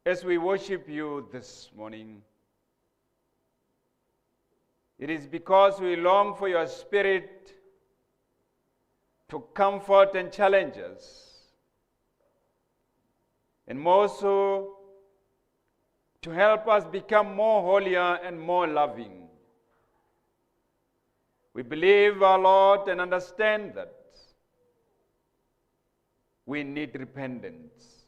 as we worship you this morning, it is because we long for your Spirit to comfort and challenge us, and more so to help us become more holier and more loving. We believe, our Lord, and understand that we need repentance.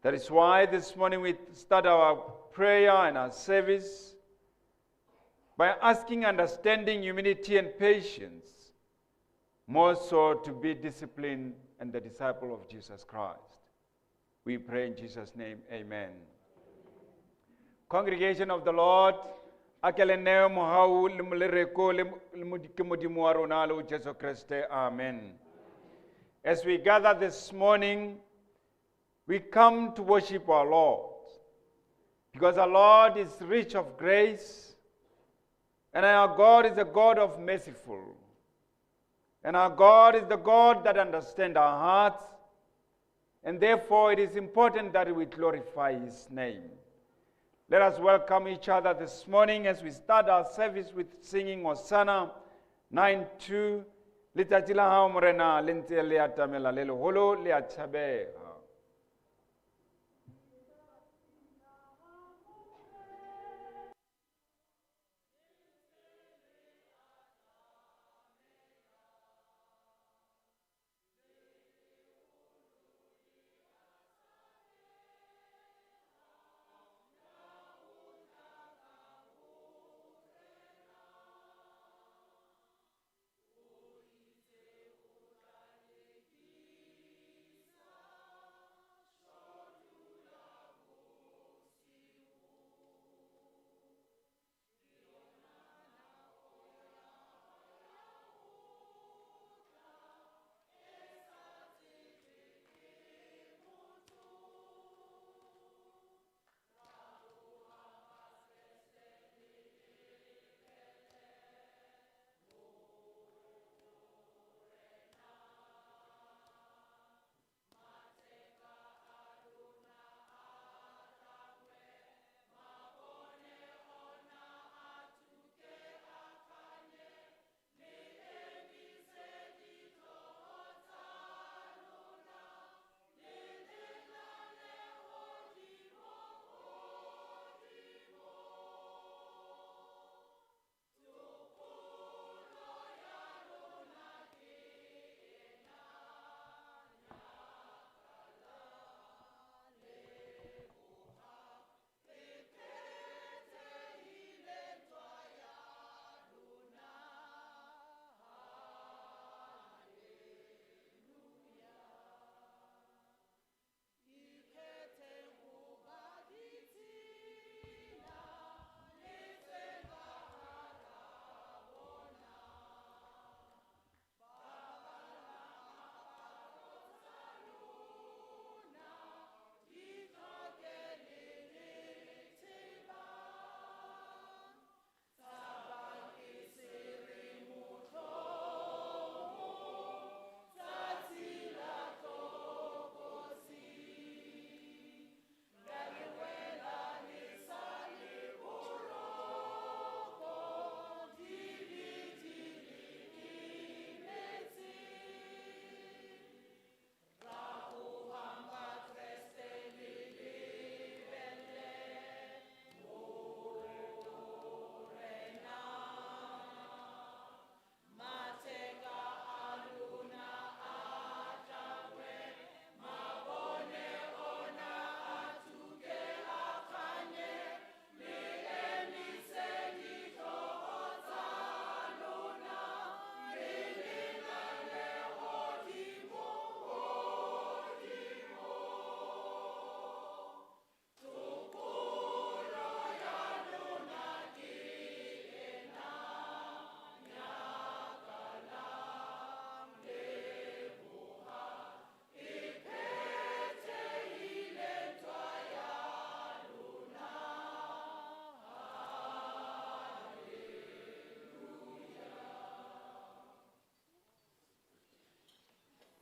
That is why this morning we start our prayer and our service by asking understanding, humility, and patience, more so to be disciplined and the disciple of Jesus Christ. We pray in Jesus' name, amen. Congregation of the Lord, amen. As we gather this morning, we come to worship our Lord, because our Lord is rich of grace, and our God is a God of merciful. And our God is the God that understands our hearts, and therefore it is important that we glorify His name. Let us welcome each other this morning as we start our service with singing Hosanna 9:2. Letsatsi la hao morena le ntse le atamela le leholo le a tshabega.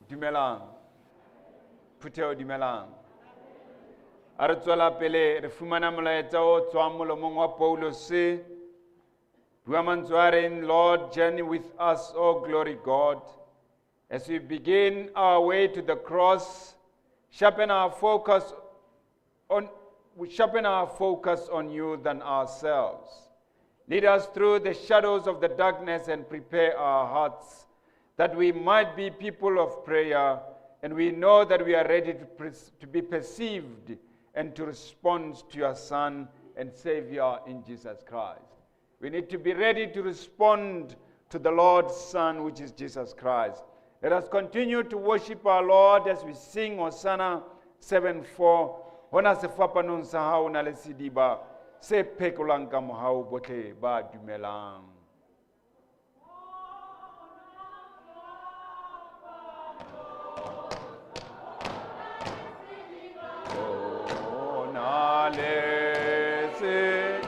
Dumelang. Puteo dumelang. A re tswela pele re fumana molaetsa o tswang molomong wa Paulus. Bua mantswe a reng, Lord, journey with us, O glory God. As we begin our way to the cross, sharpen our focus on you than ourselves. Lead us through the shadows of the darkness and prepare our hearts that we might be people of prayer, and we know that we are ready to be perceived and to respond to your Son and Savior in Jesus Christ. We need to be ready to respond to the Lord's Son, which is Jesus Christ. Let us continue to worship our Lord as we sing Hosanna 7:4. Hona se fapanong sa hao na le sediba se phekolang ka mohau botlhe ba dumelang. Hona le se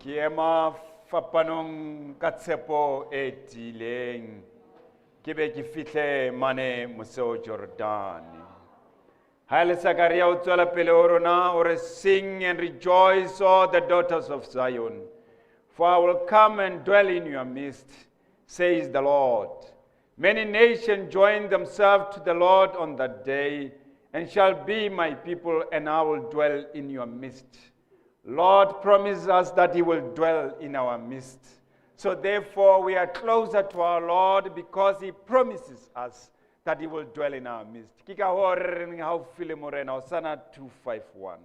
Kiema fapanong ka tshepo e tiileng ke be ke fihle mane moseo Jordane. Ha le Zakaria o tswela pele o rona o re, sing and rejoice, all the daughters of Zion, for I will come and dwell in your midst, says the Lord. Many nations join themselves to the Lord on that day, and shall be my people, and I will dwell in your midst. Lord promises us that he will dwell in our midst. So therefore we are closer to our Lord because he promises us that he will dwell in our midst. Kika ho re reng ha o file morena, Hosanna 2:5-1.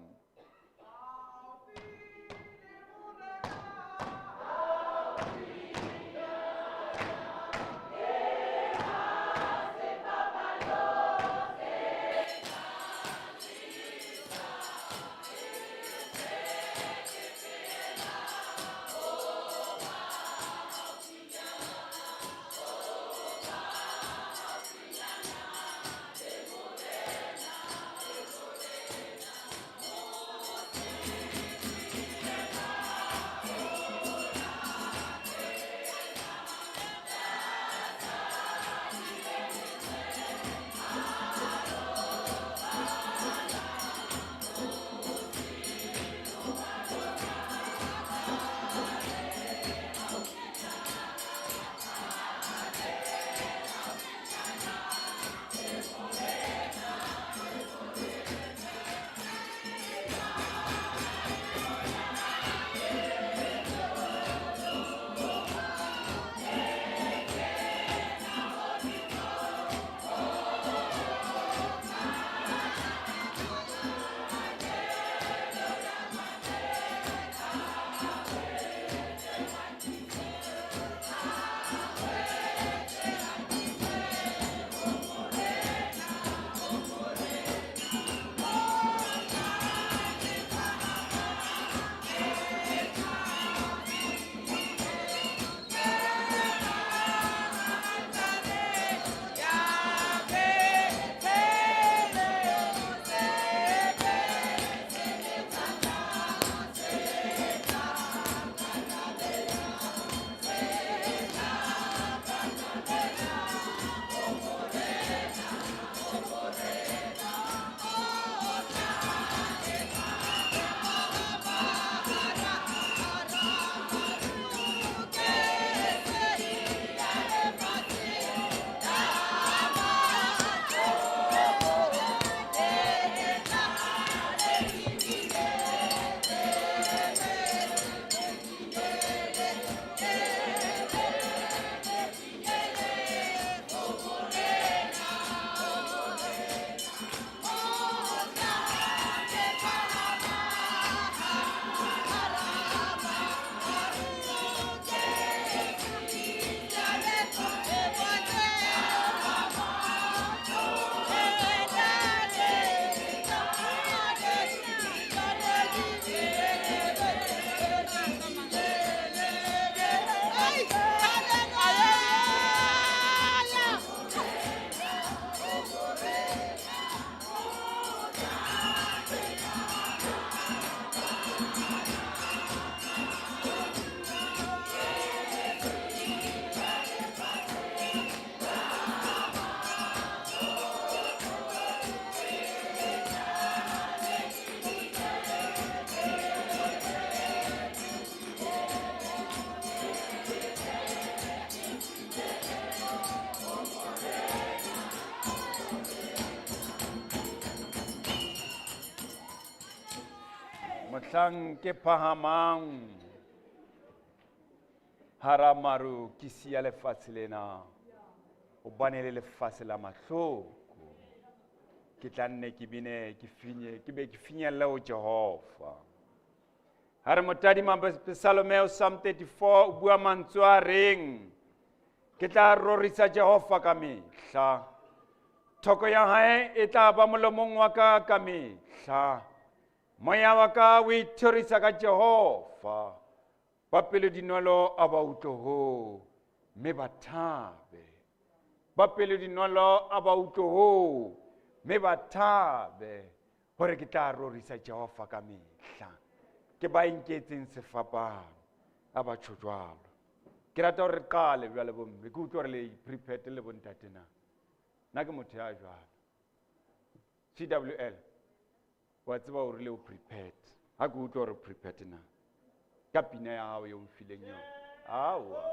Mohlang ke phahamang hara maru ke sia lefatshe lena o bane le lefatshe la mahloko ke tla nne ke bine ke be ke finyella ho Jehova. Hare motadima Psalmeo Psalm 34 o bua mantswe a reng ke tla rorisa Jehova ka mehla, thoko ya hae e tla ba molomong wa ka mehla. Moya wa ka o ithorisa ka Jehova, ba pelo dinolo a ba utlwe mme ba thabe. Ba pelo dinolo a ba utlwe mme ba thabe, hore ke tla rorisa Jehova ka mehla. Ke ba inketseng sefapano a batho jwalo. Ke rata hore re qale jwale bomme, ke utlwa hore le prepared le bontate na. Nna ke motho ya jwalo. CWL, wa tseba hore le o prepared. Ha ke utlwa hore prepared na. Ka pina ya hao yo mfileng yona. Awa.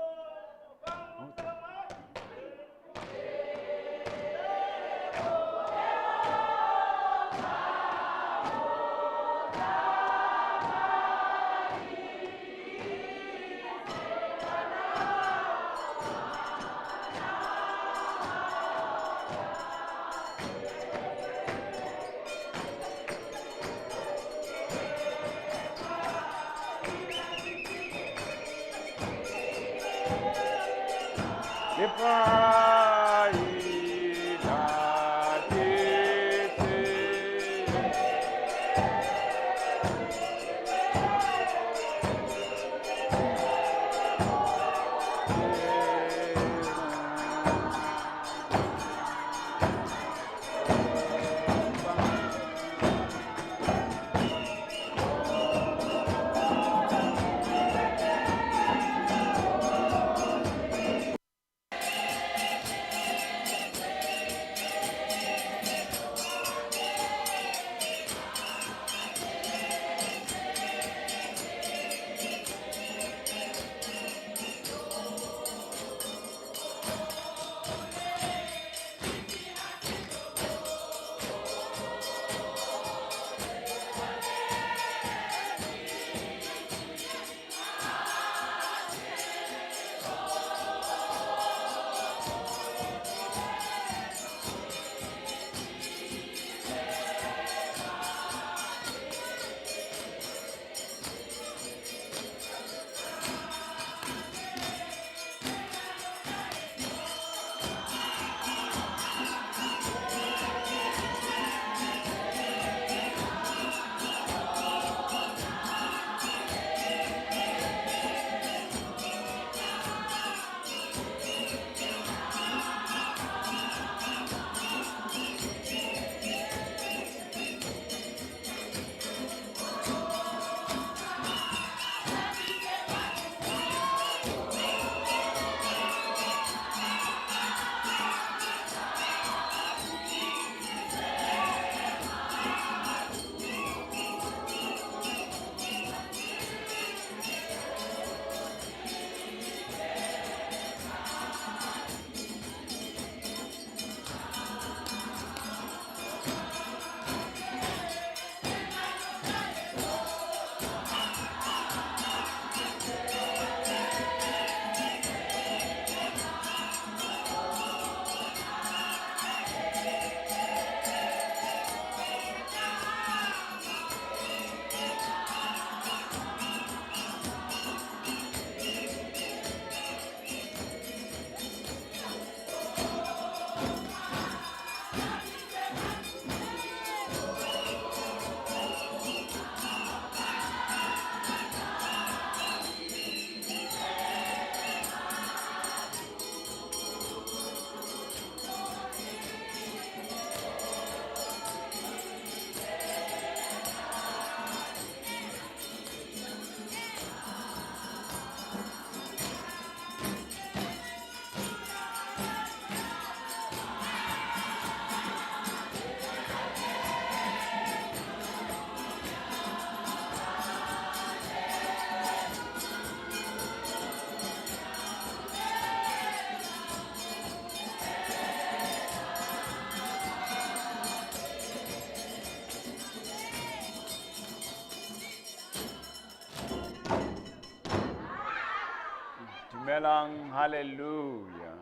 Dumelang, hallelujah.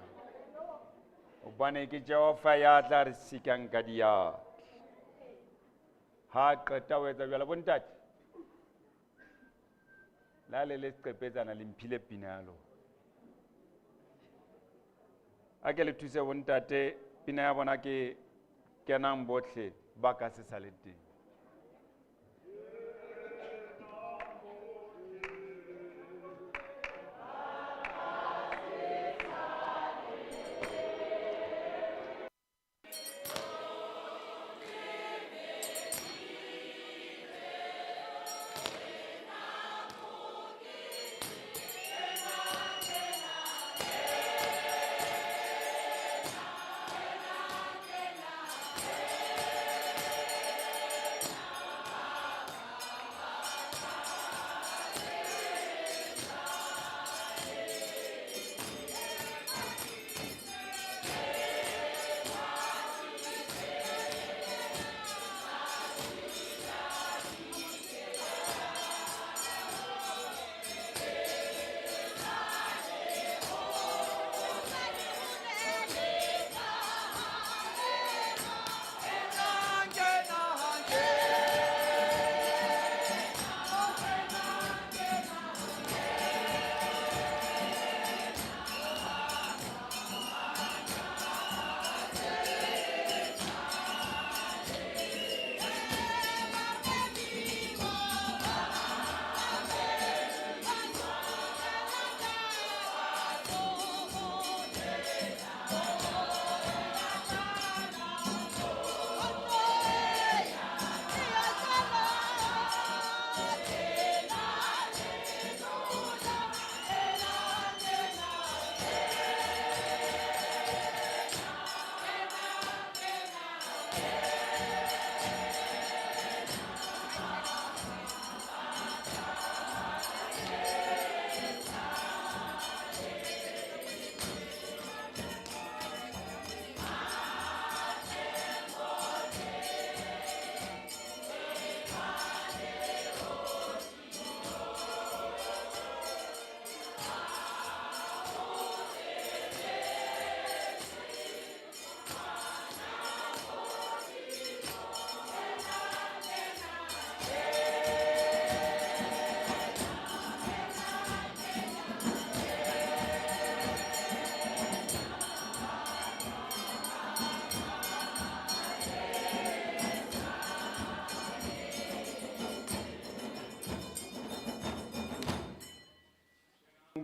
Obane ke Jehova ya tla re sikang ka diatla. Ha qeta ho etsa jwalo bontate. La le seqepetsana le mphile pina ya lona. A ke le thuse bontate, pina ya bona ke kenang bohle ba ka se sa le teng.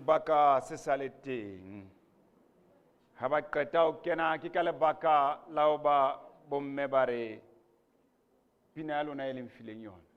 sebaka se sa le teng ha ba qeta ho kena ke ka lebaka la ho ba bomme ba re pina ya lona e leng fileng yona.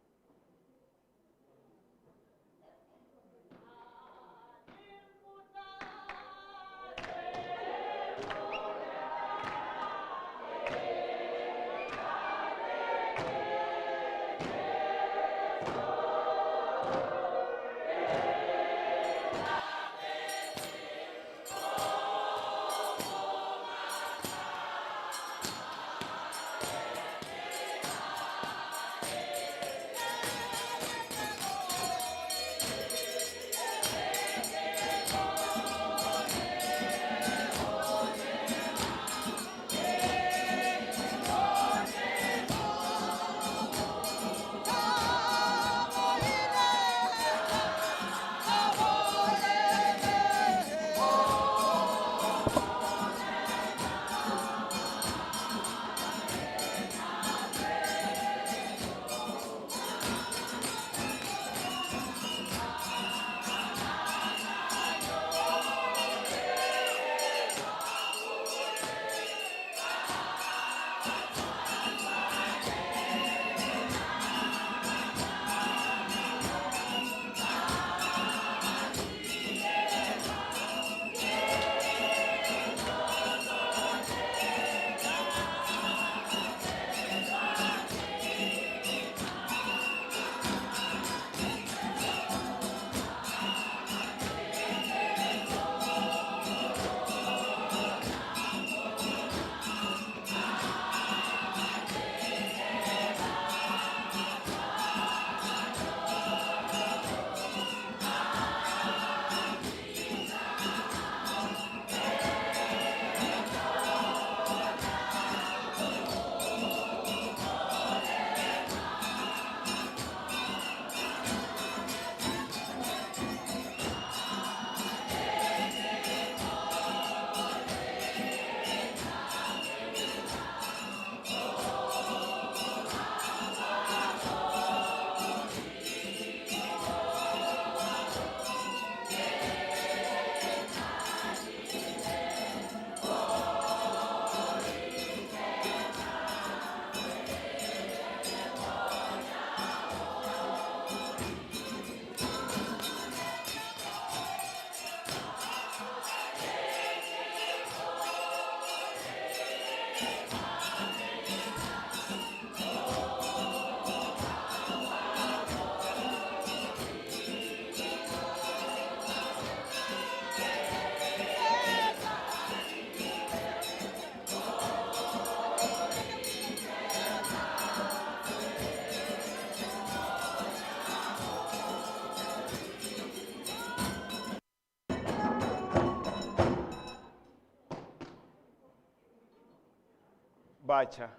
Bacha.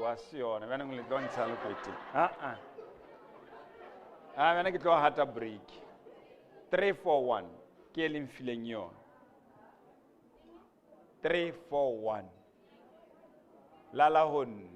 Wasiona. Vena ngile don't tell kwete. Vena ke tlo hata break. 341. Ke e leng fileng yona. 341. Lala honna.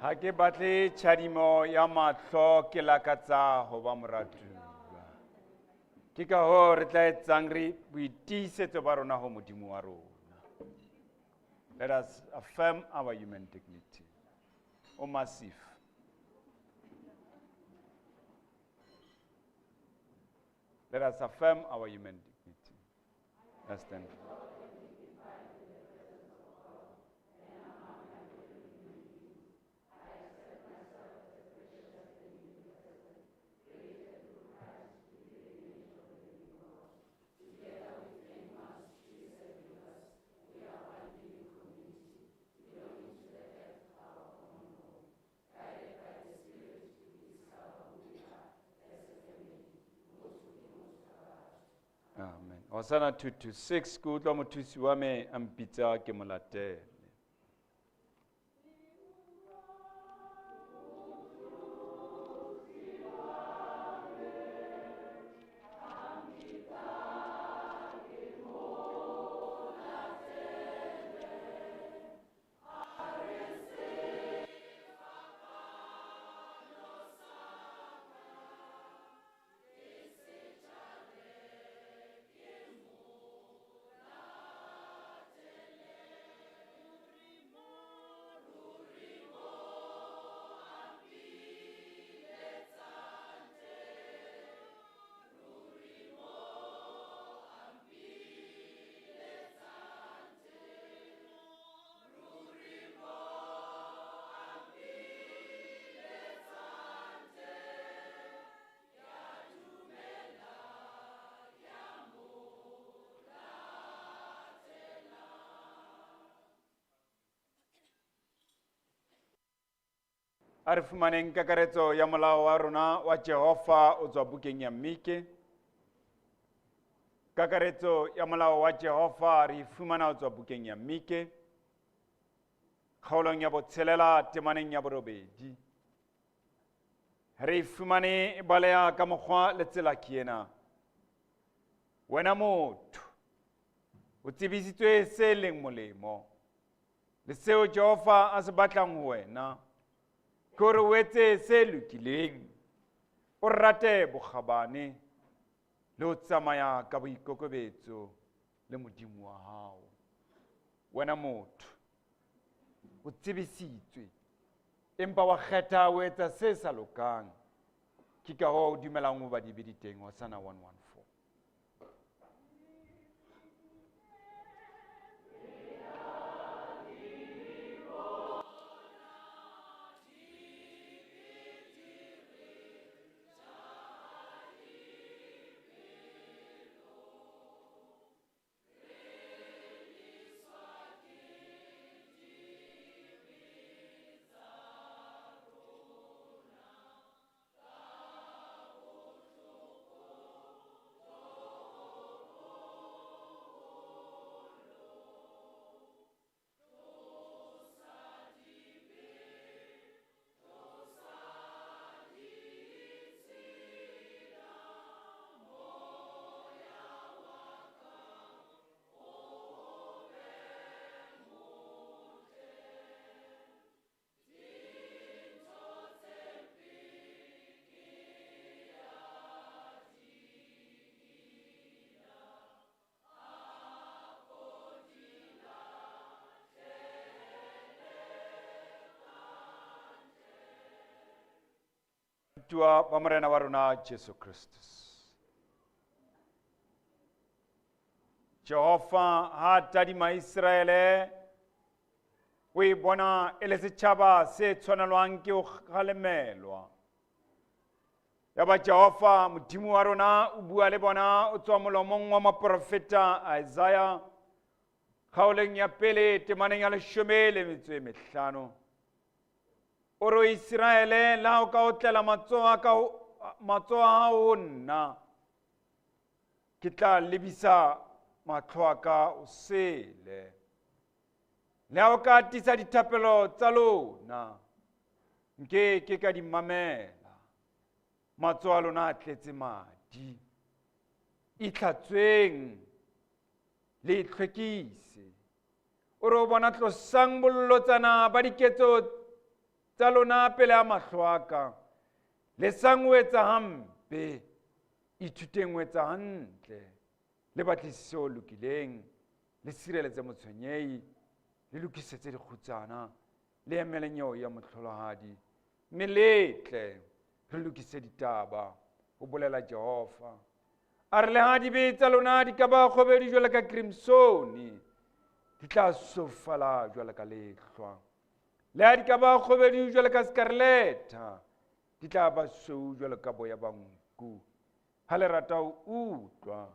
Ha ke batle tshadimo ya mahlo ke lakatsa ho ba moratuwa. Ke ka hoo re tla etsang re boitiisetso ba rona ho Modimo wa rona. Let us affirm our human dignity. O massive. Let us affirm our human dignity. Let's stand. Amen. Hosanna 2:6, ke utlwa mothusi wa me a mpitsa ke mo latele. A re fumaneng kakaretso ya molao wa rona wa Jehova o tswa bukeng ya Mike. Kakaretso ya molao wa Jehova re fumana o tswa bukeng ya Mike. Kgaolong ya botshelela temaneng ya borobedi. Re fumane e baleha ka mokgwa le tsela ke ena. Wena motho, o tsebisitswe se leng molemo, le seo Jehova a se batlang ho wena. Ke hore o etse se lokileng, o rate bokgabane, le ho tsamaya ka boikokobetso le Modimo wa hao. Wena motho, o tsebisitswe, empa wa kgetha ho etsa se sa lokang. Ke ka hoo o dumelang ho badibedi teng, Hosanna 1:1. Tua ba morena wa rona Jesu Kristus. Jehova ha tadima Israele, o e bona e le setjhaba se tshwanelwang ke ho kgalemelwa. Ya ba Jehova Modimo wa rona o bua le bona o tswa molomong wa moprofeta Isaiah, kgaoleng ya pele temaneng ya 15. Oro Israele la o ka otlela matsoho a hao nna, ke tla lebisa mahlo a ka o sele. Le ha o ka atisa dithapelo tsa lona, nke ke ka di mamela. Matsoho a lona a tletse madi. Itlhatsweng le itlhwekise. Oro bona tlosang bollotsana ba diketso tsa lona pele a mahlo a ka. Le sang ho etsa hampe, ithuteng ho etsa hantle, le batlisise ho lokileng, le sireletse motshwenyehi, le lokisetse dikgutsana, le emele nyewe ya motlholohadi, mme letle re lokise ditaba, ho bolela Jehova. A re le ha dibe tsa lona di ka ba kgobedu jwalo ka crimsone, di tla sofala jwalo ka lehlwa. Le ha di ka ba kgobedu jwalo ka scarletta, di tla ba sweu jwalo ka boya ba nku. Ha le rata ho utlwa,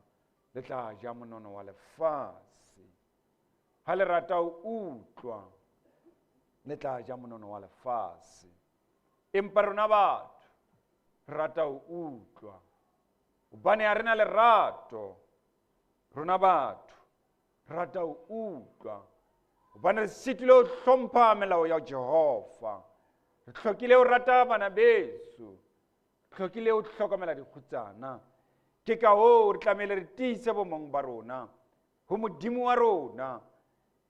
le tla ja monono wa lefatshe. Ha le rata ho utlwa, le tla ja monono wa lefatshe. Empa rona batho, re rata ho utlwa. Hobane ha re na lerato, rona batho, re rata ho utlwa. Hobane re sitile ho hlompha melao ya Jehova. Re hlokile ho rata bana beso. Re hlokile ho hlokomela dikgutsana. Ke ka hoo re tlamehile re tiise bomong ba rona ho Modimo wa rona,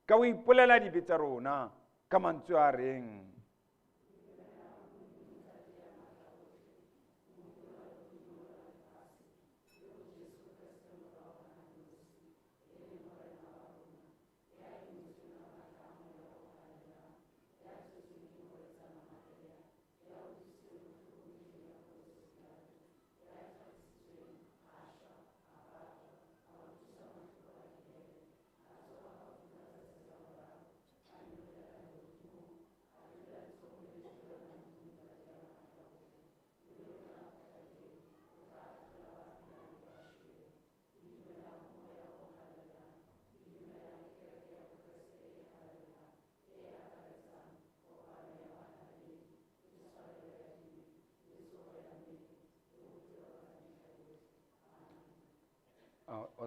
ka ho ipolela dibe tsa rona ka mantswe a reng,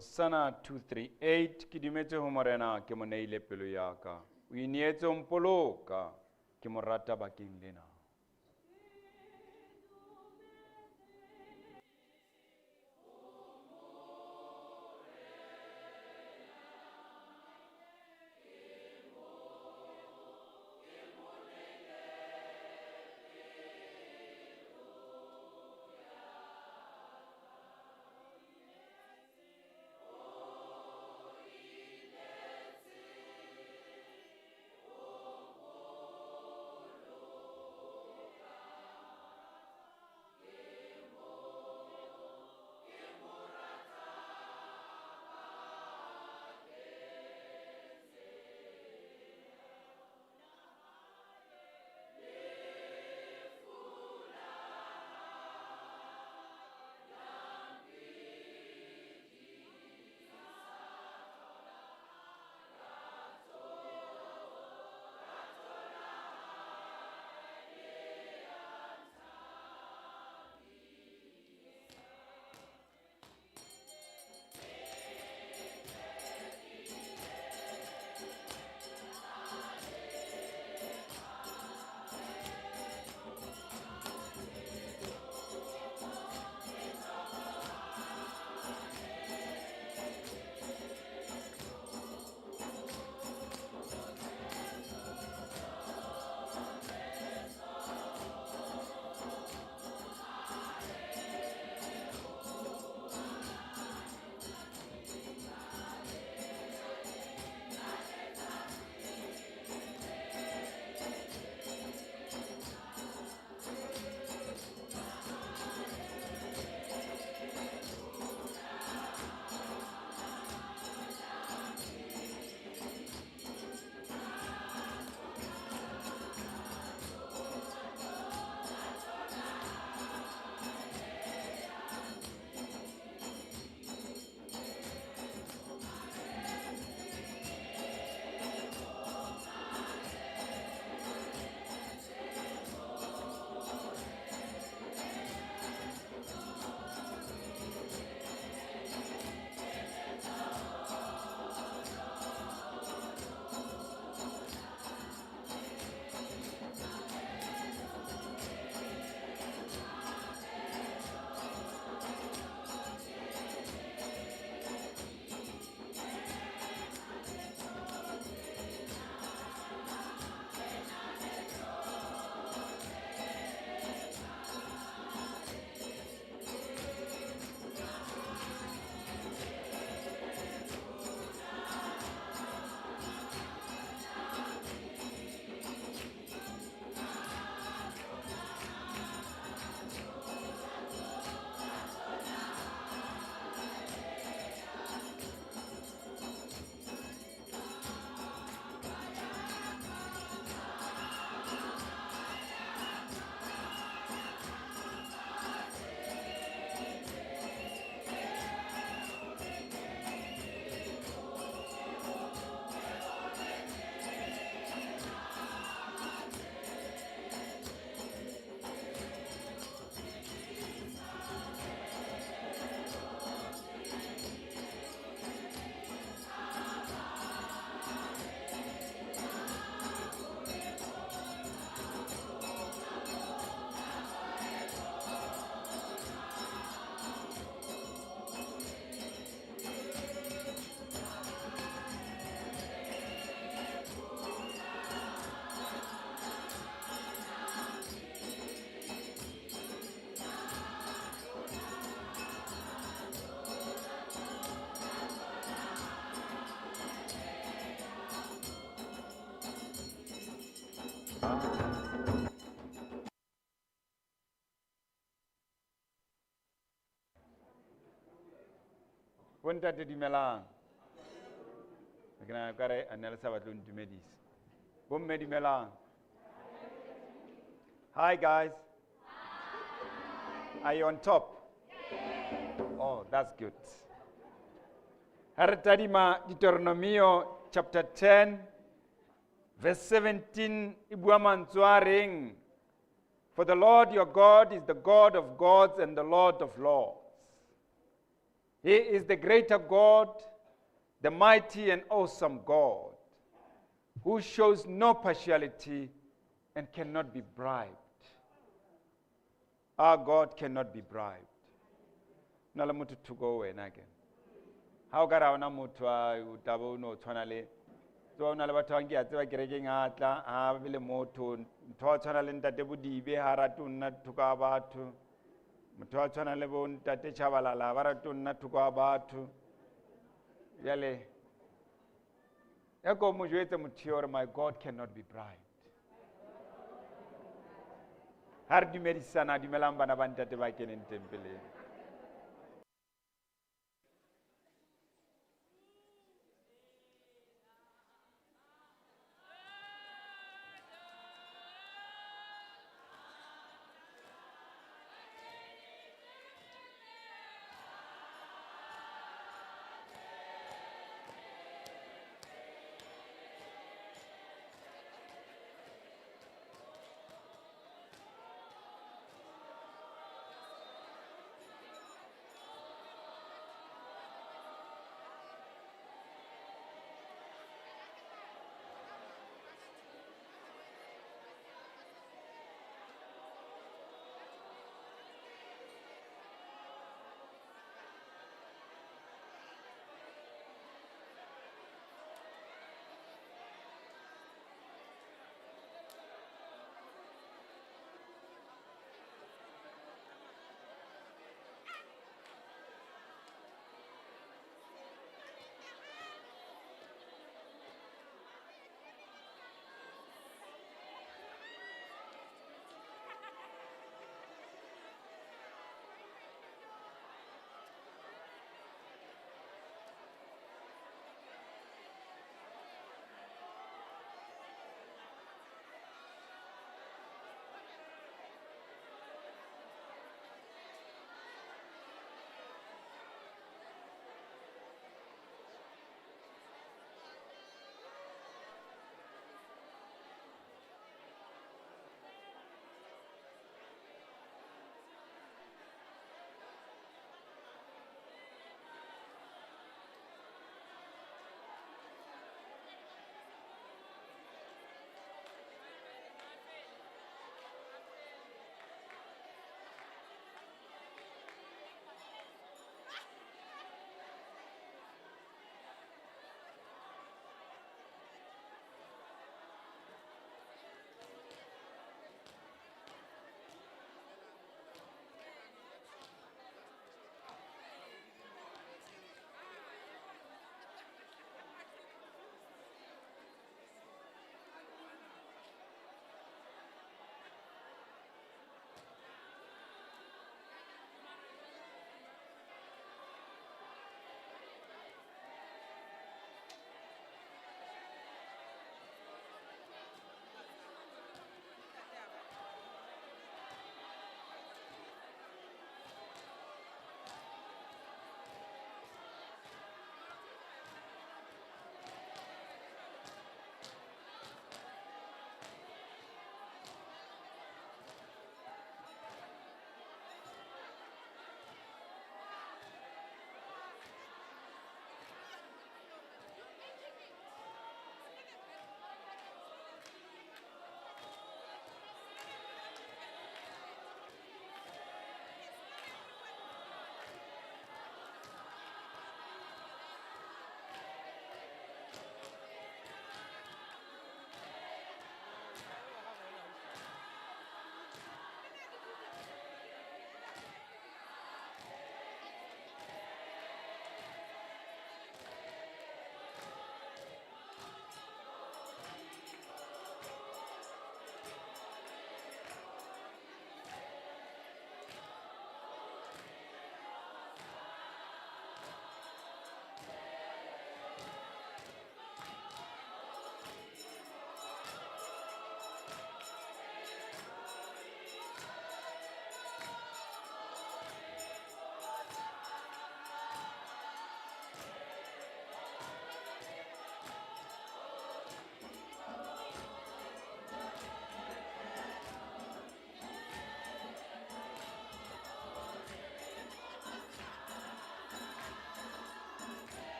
Hosanna 238, ke dumetse ho Morena ke mo neile pelo ya ka. O inietse ho mpoloka, ke mo rata bakeng lena. Bontate dumelang. Ke na ka re a ne le sa batlo ntumedisa. Bomme dumelang. Hi guys. Are you on top? Oh, that's good. Haratadima Deuteronomio chapter 10 verse 17 ibua mantswareng. For the Lord your God is the God of gods and the Lord of lords. He is the greater God, the mighty and awesome God, who shows no partiality and cannot be bribed. Our God cannot be bribed. Nala mutu tugo wena again. How gara ona mutu utabo no tshwanale. So ona le batho ba ngia tseba kereke ngatla ha bile motho ntho tshwanale ntate bodibe ha ratu nna thuka batho. Motho wa tshwana le bo ntate Chabalala ba ratu nna thuka batho. Yale. Ya go mo jwetse motho hore my God cannot be bribed. Har dumedisana dumelang bana ba ntate ba keneng tempeleng.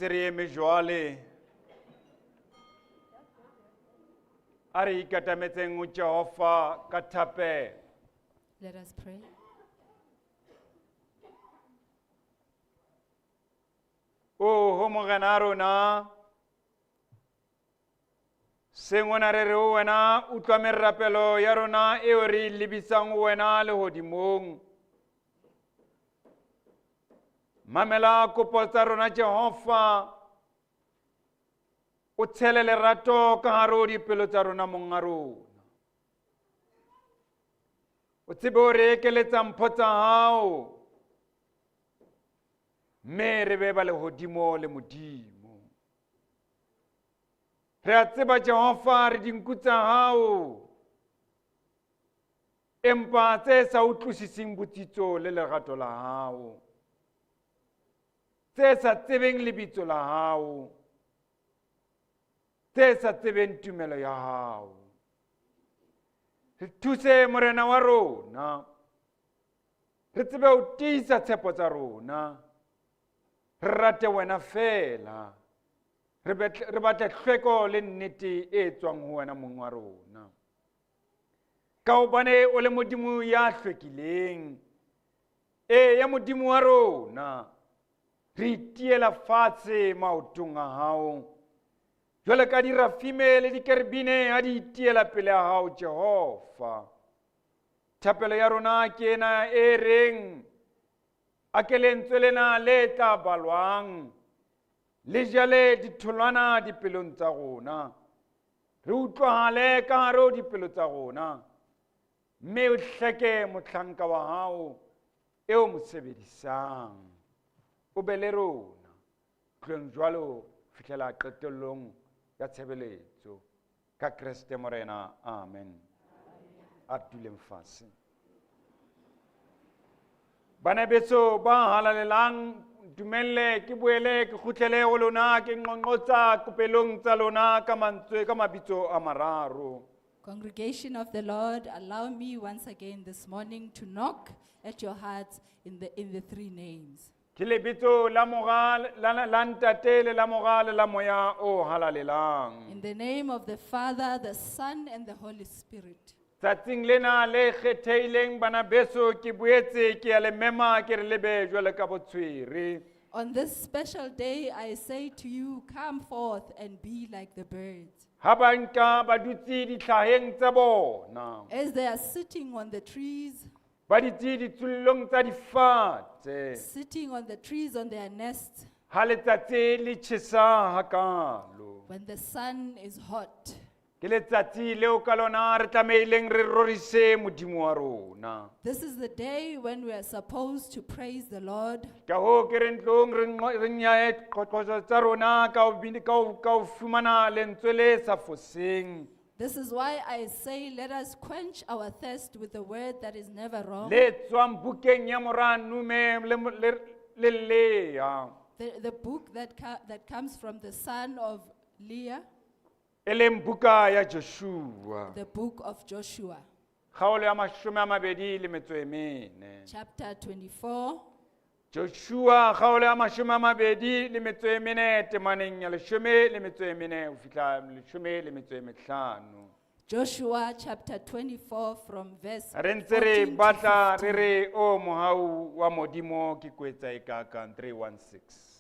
Ntse eme jwale a re ikatametseng ho Jehova ka thapelo. Let us pray. Ho morena a rona sengwana re re ho wena utlwa merapelo ya rona eo re lebisang ho wena lehodimong. Mamela kopo tsa rona Jehova, o tshele lerato ka hare ho dipelo tsa rona monga rona. O tsebe ho re ekeletsa mpho tsa hao, mme re be ba lehodimo le Modimo. Re a tseba Jehova re dinku tsa hao, empa tse sa utlwisising botsitso le lerato la hao, tse sa tsebeng lebitso la hao, tse sa tsebeng tumelo ya hao. Re thuse morena wa rona, re tsebe ho tiisa tshepo tsa rona, re rate wena fela, re batle hlweko le nnete e tswang ho wena mong wa rona. Ka hobane o le Modimo ya hlwekileng, ya Modimo wa rona, re itiela fatshe maotong a hao, jwale ka dirafime le dikerubine ha di itiela pele ya hao Jehova. Thapelo ya rona ke ena e reng, a ke lentswe lena le tla balwang, le jale ditholwana dipelong tsa rona, re utlwahale ka hare ho dipelo tsa rona, mme o hleke mohlanka wa hao eo mo sebedisang. O be le rona tlong jwalo fihlela qetellong ya tshebeletso ka Kriste morena. Amen. A tuleng fatshe. Bana beso ba halalelang, dumelle ke boele ke kgutlele ho lona ke nqonqotsa kopelong tsa lona ka mantswe ka mabitso a mararo. Congregation of the Lord, allow me once again this morning to knock at your hearts in the three names. Ke lebitso la ntate le la morale la moya o halalelang. In the name of the Father, the Son, and the Holy Spirit. Tsatsing lena le kgetheileng bana beso ke boetse ke a le mema ke re lebe jwale ka botshwere. On this special day, I say to you, come forth and be like the birds. Ha ba nka ba dutse dihlaheng tsa bona, As they are sitting on the trees, ba ditse ditsullong tsa difate, sitting on the trees on their nests, ha letsatsi le tjhesa hakalo. when the sun is hot. Ke letsatsi leo ka lona re tlameileng re rorise Modimo wa rona. This is the day when we are supposed to praise the Lord. Ka hoo ke re ntlong re nyaye qoqosho tsa rona ka ho fumana lentswe le sa foseng, This is why I say, let us quench our thirst with the word that is never wrong. le tswang bukeng ya Moranume le Leah, The book that comes from the son of Leah, e leng buka ya Joshua. the book of Joshua, Kgaolo ya 24. chapter 24. Joshua kgaolo ya 24 temaneng ya 14 ho fihla 15. Joshua chapter 24 from verse Re ntse re 14 to batla 15. re re o mohau wa Modimo ke kwetsa ekaka 316.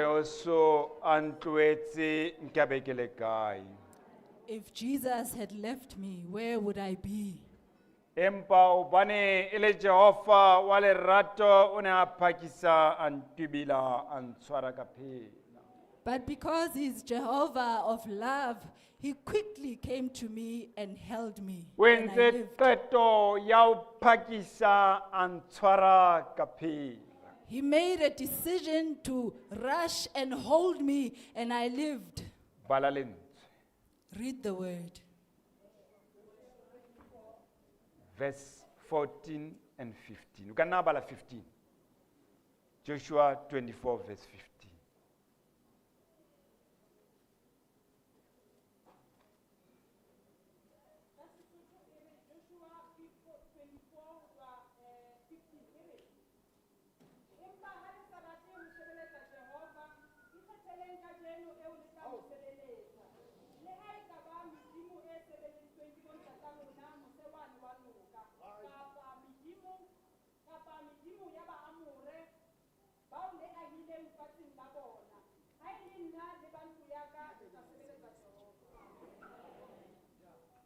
Jesu antwetse nkabe ke le kae. If Jesus had left me, where would I be? Empa obane ele Jehova wa lerato o ne a phakisa a ntubila a ntshwara ka phela. But because he's Jehovah of love, he quickly came to me and held me. O And I entse lived. qeto ya ho phakisa a ntshwara ka phela. He made a decision to rush and hold me, and I lived. Bala lentswe. Read the word. Verse 14 and 15. You can now bala 15. Joshua 24 verse 15.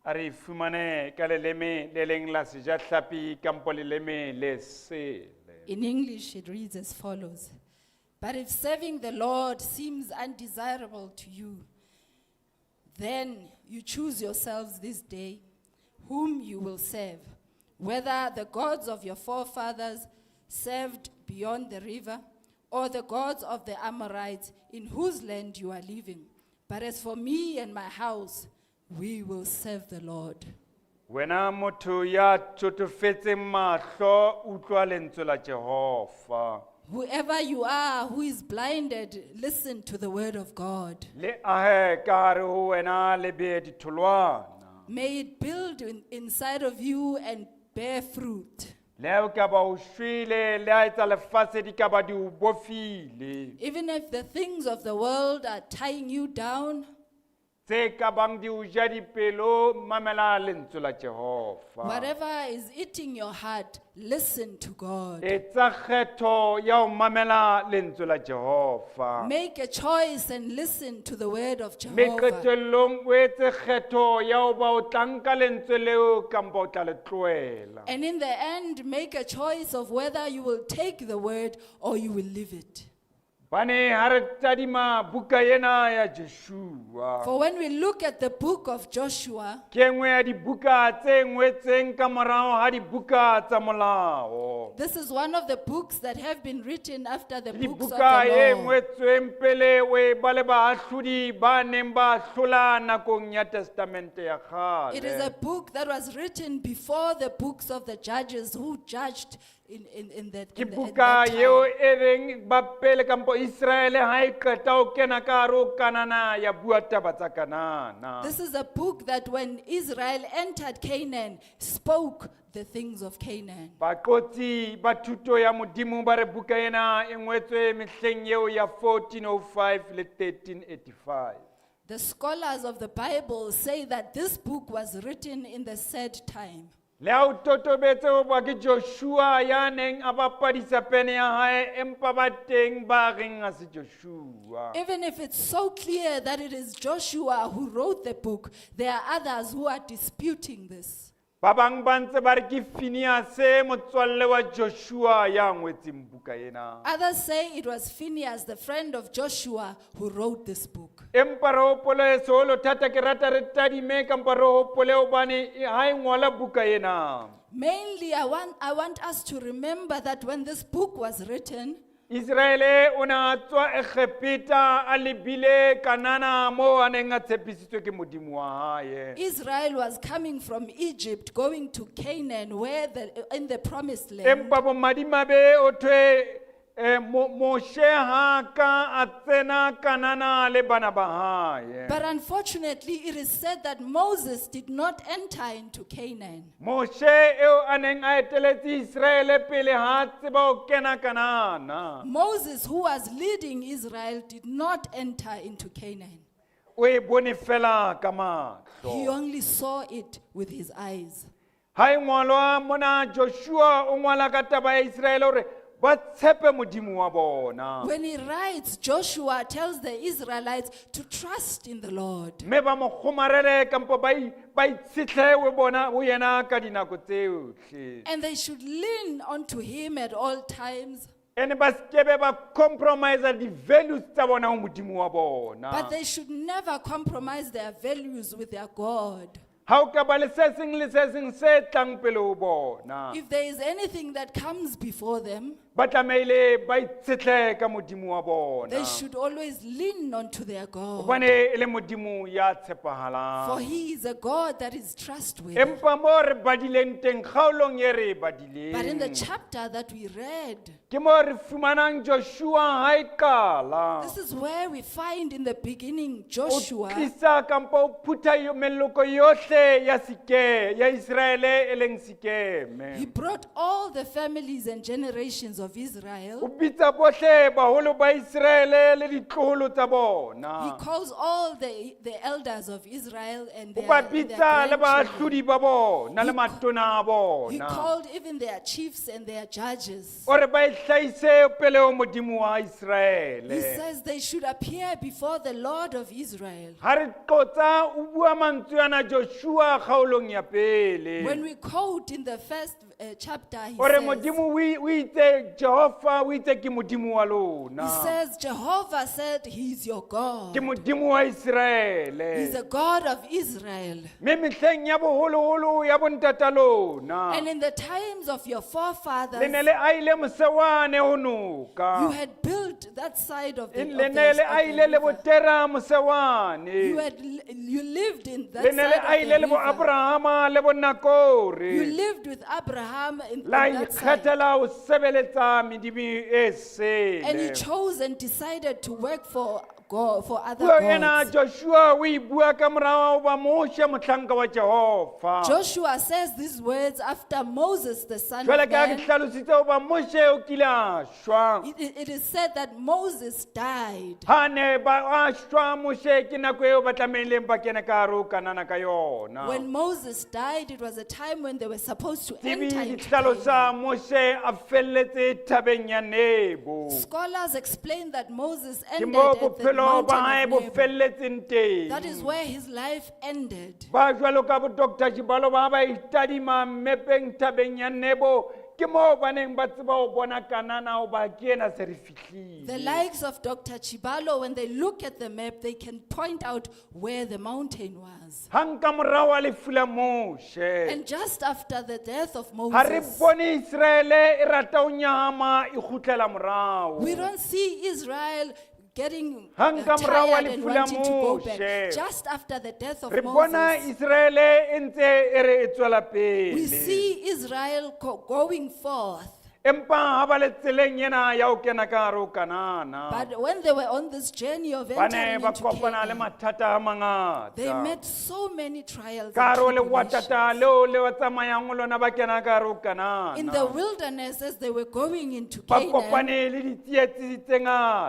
Ari fumane ka leleme le leng la sejatlhapi kampo leleme le sele. In English, it reads as follows. But if serving the Lord seems undesirable to you, then you choose yourselves this day whom you will serve, whether the gods of your forefathers served beyond the river, or the gods of the Amorites in whose land you are living. But as for me and my house, we will serve the Lord. Wena motho ya tsotofetseng mahlo utlwa lentswe la Jehova. Whoever you are who is blinded, listen to the word of God. Le ahe ka hare ho wena le be ditholwana. May it build inside of you and bear fruit. Le ha o ka ba o shwele le ha etsa lefatshe di ka ba di o bofile. Even if the things of the world are tying you down, Tse ka bang di o ja dipelo mamela lentswe la Jehova. whatever is eating your heart, listen to God. Etsa kgetho ya ho mamela lentswe la Jehova. Make a choice and listen to the word of Me Jehovah. qetellong o etse kgetho ya ho ba o tla nka lentswe leo kampo o tla le tlohela. And in the end, make a choice of whether you will take the word or you will leave it. Bane ha re tadima buka ena ya Joshua. For when we look at the book of Joshua, Ke nngwe ya dibuka tse ngwetseng ka morao ha dibuka tsa molao. this is one of the books that have been written after the books of Dibuka e the law. ngwetsweng pele we ba le baahlodi ba neng ba hlola nakong ya testamente ya kgale. It is a book that was written before the books of the judges who judged in that Ke in buka that yeo time. e reng ba pele kampo Israel ha e qeta ho kena ka hare ho Kanana ya bua taba tsa Kanana. This is a book that when Israel entered Canaan, spoke the things of Canaan. Baqotsi ba thuto ya modimo ba re buka ena e ngwetswe mehleng eo ya 1405 le 1385. The scholars of the Bible say that this book was written in the said time. Le ha o totobetse ho bua ke Joshua ya neng a bapadisa pene ya hae empa ba teng ba reng ha se Joshua. Even if it's so clear that it is Joshua who wrote the book, there are others who are disputing this. Ba bang ba ntse ba re ke Phineas motswalle wa Joshua ya ngwetseng buka ena. Others say it was Phineas, the friend of Joshua, who wrote this book. Empa re hopole seholo thata ke rata re tadime kampa re hopole hobane ha e ngola buka ena. Mainly, I want us to remember that when this book was written, Israel o ne a tswa Egepeta a lebile Kanana mo a neng a tshepisitswe ke modimo wa hae. Israel was coming from Egypt, going to Canaan, where in the promised land. Empa bo madimabe o thwe Moshe ha ka a tsena Kanana le bana ba hae. But unfortunately, it is said that Moses did not enter into Canaan. Moshe eo a neng a eteletse Israel pele ha tseba ho kena Kanana. Moses, who was leading Israel, did not enter into Canaan. O e bone fela ka mahlo. He only saw it with his eyes. Ha e ngolwa mona Joshua o ngwala ka taba ya Israel hore ba tshepe modimo wa bona. When he writes, Joshua tells the Israelites to trust in the Lord. Me ba mo kgomarele kampo ba itshetlhe bona o yena ka dinako tsohle. And they should lean onto him at all times. Ene ba skebe ba compromise the values tsa bona ho modimo wa bona. But they should never compromise their values with their God. Ha o ka ba le se seng se tlang pele ho bona. If there is anything that comes before them, Ba tlameile ba itshetlhe ka modimo wa bona. they should always lean onto their God. Hobane e le modimo ya For tshepahalang. he is a God that is trustworthy. Empa mo re badileng teng kgaolong ye re badileng. But in the chapter that we read, Ke mo re fumanang Joshua ha e qala. this is where we find in the beginning O Joshua. tlisa kampo o phutha meloko yohle ya Israele e leng sekeme. He brought all the families and generations of O Israel. bitsa bohle baholo ba Israele le ditloholo tsa He bona. calls all the elders of Israel and O their, ba and their bitsa le grandchildren. bahlodi ba bona le matona a He bona. called even their chiefs and their judges. O re ba e hlahise pele ho modimo wa He Israele. says they should appear before the Lord of Israel. Ha re qotsa o bua mantswe ana Joshua kgaolong ya pele. When we quote in the first chapter, he O re says, modimo o itse Jehova o itse ke modimo wa lona. he says, Jehovah said he's your God. Ke modimo wa He's Israele. the God of Israel. Me mehleng ya boholoholo ya bontata lona. And in the times of your Le forefathers, ne le aile mosewane ho noka. you had built that side of the, Le ne le aile le river. botera mosewane. You lived in that Le ne le side aile of le the bo river. Abrahama le bo You Nakore. lived with Abraham in La that side. ikgethela ho sebeletsa medimo e sele. And you chose and decided to work for God, for other Puo ena gods. Joshua o e bua ka morao ba Moshe mohlanka wa Jehova. Joshua says these words after Moses, the son of Jwale ka ke man. hlalositse hoba Moshe o kile a shwa. It is said that Moses died. Ha ne ba a shwa Moshe ke nako eo ba tlameileng ba kene ka hare ho Kanana ka yona. When Moses died, it was a time when they were supposed to Tsebi enter di into hlalosa Canaan. Moshe a felletse thabeng ya Nebo. Scholars explain that Moses Ke ended mo at the bophelo ba hae mountain bo of Nebo. felletseng teng. That is where his life ended. Ba jwalo ka bo Dr. Chibalo ba itadima mmepeng thabeng ya Nebo. Ke mo ba neng ba tseba ho bona Kanana ho ba ke ena se re fihlile. The likes of Dr. Chibalo, when they look at the map, they can point out where the mountain was. Hang ka morao wa lefu la Moshe. And just after the death of Ha re Moses, bone Israele e rata ho nyahama e kgutlela morao. we don't see Israel getting Hang ka morao wa tired and lefu la wanting to go back. Moshe. Just after the death of Re bona Moses, Israele e ntse e re e tswela we pele. see Israel going forth. Empa ha ba le tseleng ena ya ho kena ka hare ho Kanana. But when they were on this journey of Ba ne entering ba into kopana le Canaan, mathata a they mangata. met so many trials Ka hare ho and lewatata tribulations. leo le wa tsamayang ho lona ba kena ka hare ho In the Kanana. wilderness, as they were going into Ba Canaan, kopane le ditsietsi tse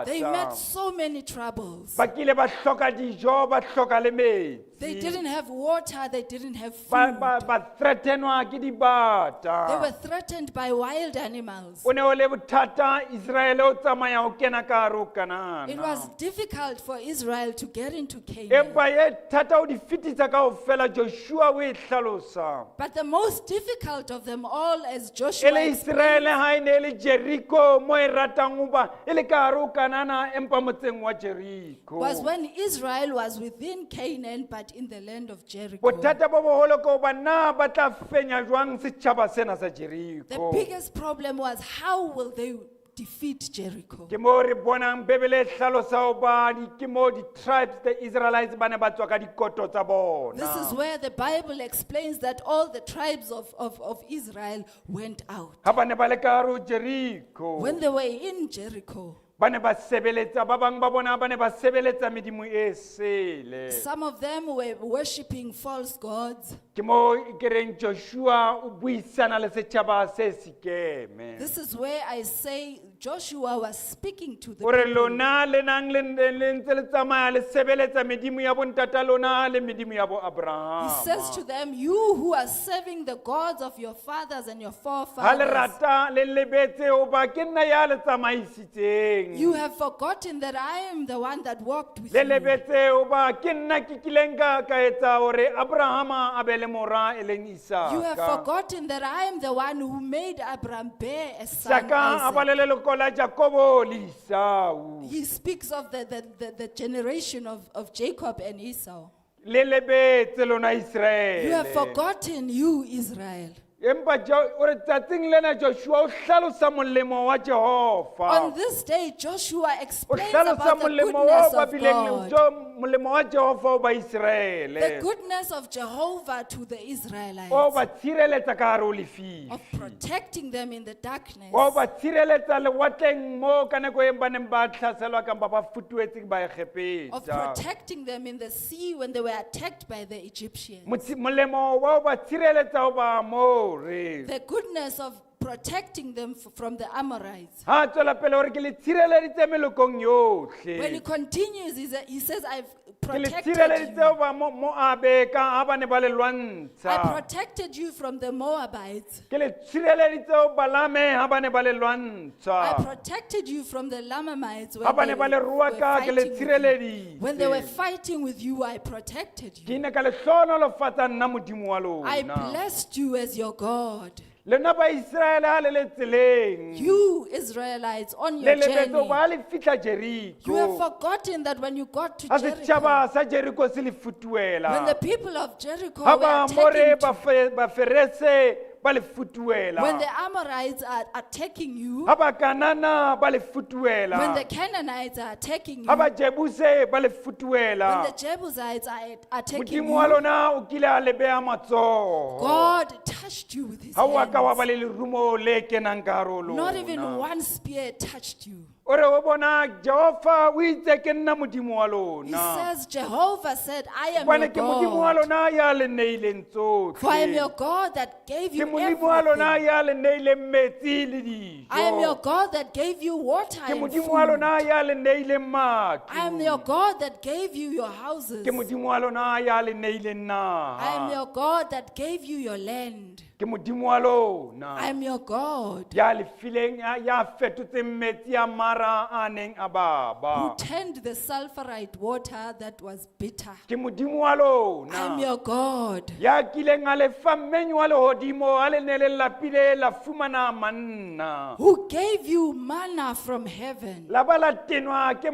they met ngata. so many troubles. Ba kile ba hloka dijo, ba hloka le metsi. They didn't have water, they didn't have Ba food. ba threatenwa ke dibata. They were threatened by wild animals. O ne o le bothata Israele o tsamaya ho kena ka hare ho Kanana. It was difficult for Israel to get into Canaan. Empa ye thata o di fetisa kaofela Joshua o e hlalosa. But the most difficult of them all, as E Joshua le explained, Israele ha e ne le Jericho mo e ratang ho ba e le ka hare ho Kanana empa motseng wa Jericho. was when Israel was within Canaan but in the land of Jericho. Bothata bo boholo ke hoba na ba tla fenya jwang setjhaba sena sa The Jericho. biggest problem was how will they defeat Jericho? Ke mo re bonang Bebele e hlalosa hoba ke mo di tribes the Israelites ba ne ba tswa ka dikoto tsa bona. This is where the Bible explains that all the tribes of Israel went out. Ha ba ne ba le ka hare ho Jericho. When they were in Jericho, Ba ne ba sebeletsa ba bang ba bona ba ne ba sebeletsa medimo e sele. some of them were worshipping false gods. Ke mo ke reng Joshua o buisana le setjhaba se sekeme. This is where I say Joshua was speaking to the ore people. lona le nang le ntse le tsamaya le sebeletsa medimo ya bontata lona le medimo ya bo He Abraham. says to them, you who are serving the gods of your fathers and your Ha le forefathers, rata le lebetse o ba ke nna ya le tsamaisitseng. you have forgotten that I am the one that walked with Le you. lebetse o ba ke nna ke kileng ka etsa hore Abrahama a be le mora e leng Isaka. You have forgotten that I am the one who made Abraham bear a son, Isaka a Isaac. ba le leloko la Jakobo le Esau. He speaks of the generation of Jacob and Esau. Le lebetse lona Israel. You have forgotten, you Israel. Empa ore tsatsing lena Joshua o hlalosa molemo wa On Jehova. this day, Joshua O explains hlalosa about the molemo goodness wa of bileng God, molemo wa Jehova o ba the Israel. goodness of Jehovah to the O Israelites, ba tshireletsa ka hare ho lefifi. of protecting them in the darkness, O ba tshireletsa lewatleng mo ka nako e ba neng ba tlhaselwa ka ba futuetseng ba of egepetsa. protecting them in the sea when they were attacked by the Egyptians. Molemo wa o ba tshireletsa o ba mo re. The goodness of protecting them from the Amorites. Ha tswela pele hore ke le tshireleditse melokong yohle. When he continues, he says, I've Ke le protected tshireleditse you. o ba Moabe ka ha ba ne ba le I lwantsha. protected you from the Moabites. Ke le tshireleditse o Balame ha ba ne ba le I lwantsha. protected you from the Lamanites Ha ba ne ba le rua ka ke le fighting with you. When they were tshireleditse. fighting with you, I protected Ke you. ne ka le hlonolofatsa nna Modimo wa I lona. blessed you as your God. Lena ba Israele ha le le tseleng. You Israelites on Le your lebetse o journey, ba ha le fihla you have Jericho. forgotten that when you got to Ha Jericho, setjhaba sa Jericho se le when the futuela. people of Jericho Ha were ba more attacking, ba ferese ba le when futuela. the Amorites are attacking you, Ha ba Kanana ba le when the futuela. Canaanites are attacking you, Ha ba Jebuse ba le when futuela. the Jebusites are attacking Modimo wa you, lona o kile a le beha matsoho. God touched you with his Ha wa ka wa ba hands. le lerumo le kenang ka hare ho Not even lona. one spear touched you. Ore o bona Jehova o itse ke nna Modimo wa He lona. says, Jehovah said, I am Bana your ke Modimo wa God. lona ya le neileng tsohle. For I am your God that gave Ke you Modimo wa lona everything. ya le neileng metsi le dijo. I am your God that gave you water Ke and Modimo wa food. lona ya le neileng matlo. I am your God that gave you your houses. Ke Modimo wa lona ya le neileng I am naha. your God that gave you your land. Ke Modimo wa lona I am your God ya le fileng ya fetotseng metsi a mara a neng a who baba. turned the sulfurite water that was bitter. Ke Modimo wa I am lona your God ya kileng a le fa mmenyo wa lehodimo a le ne le lapile la fumana manna. who gave you manna from heaven. La ba la tenwa ke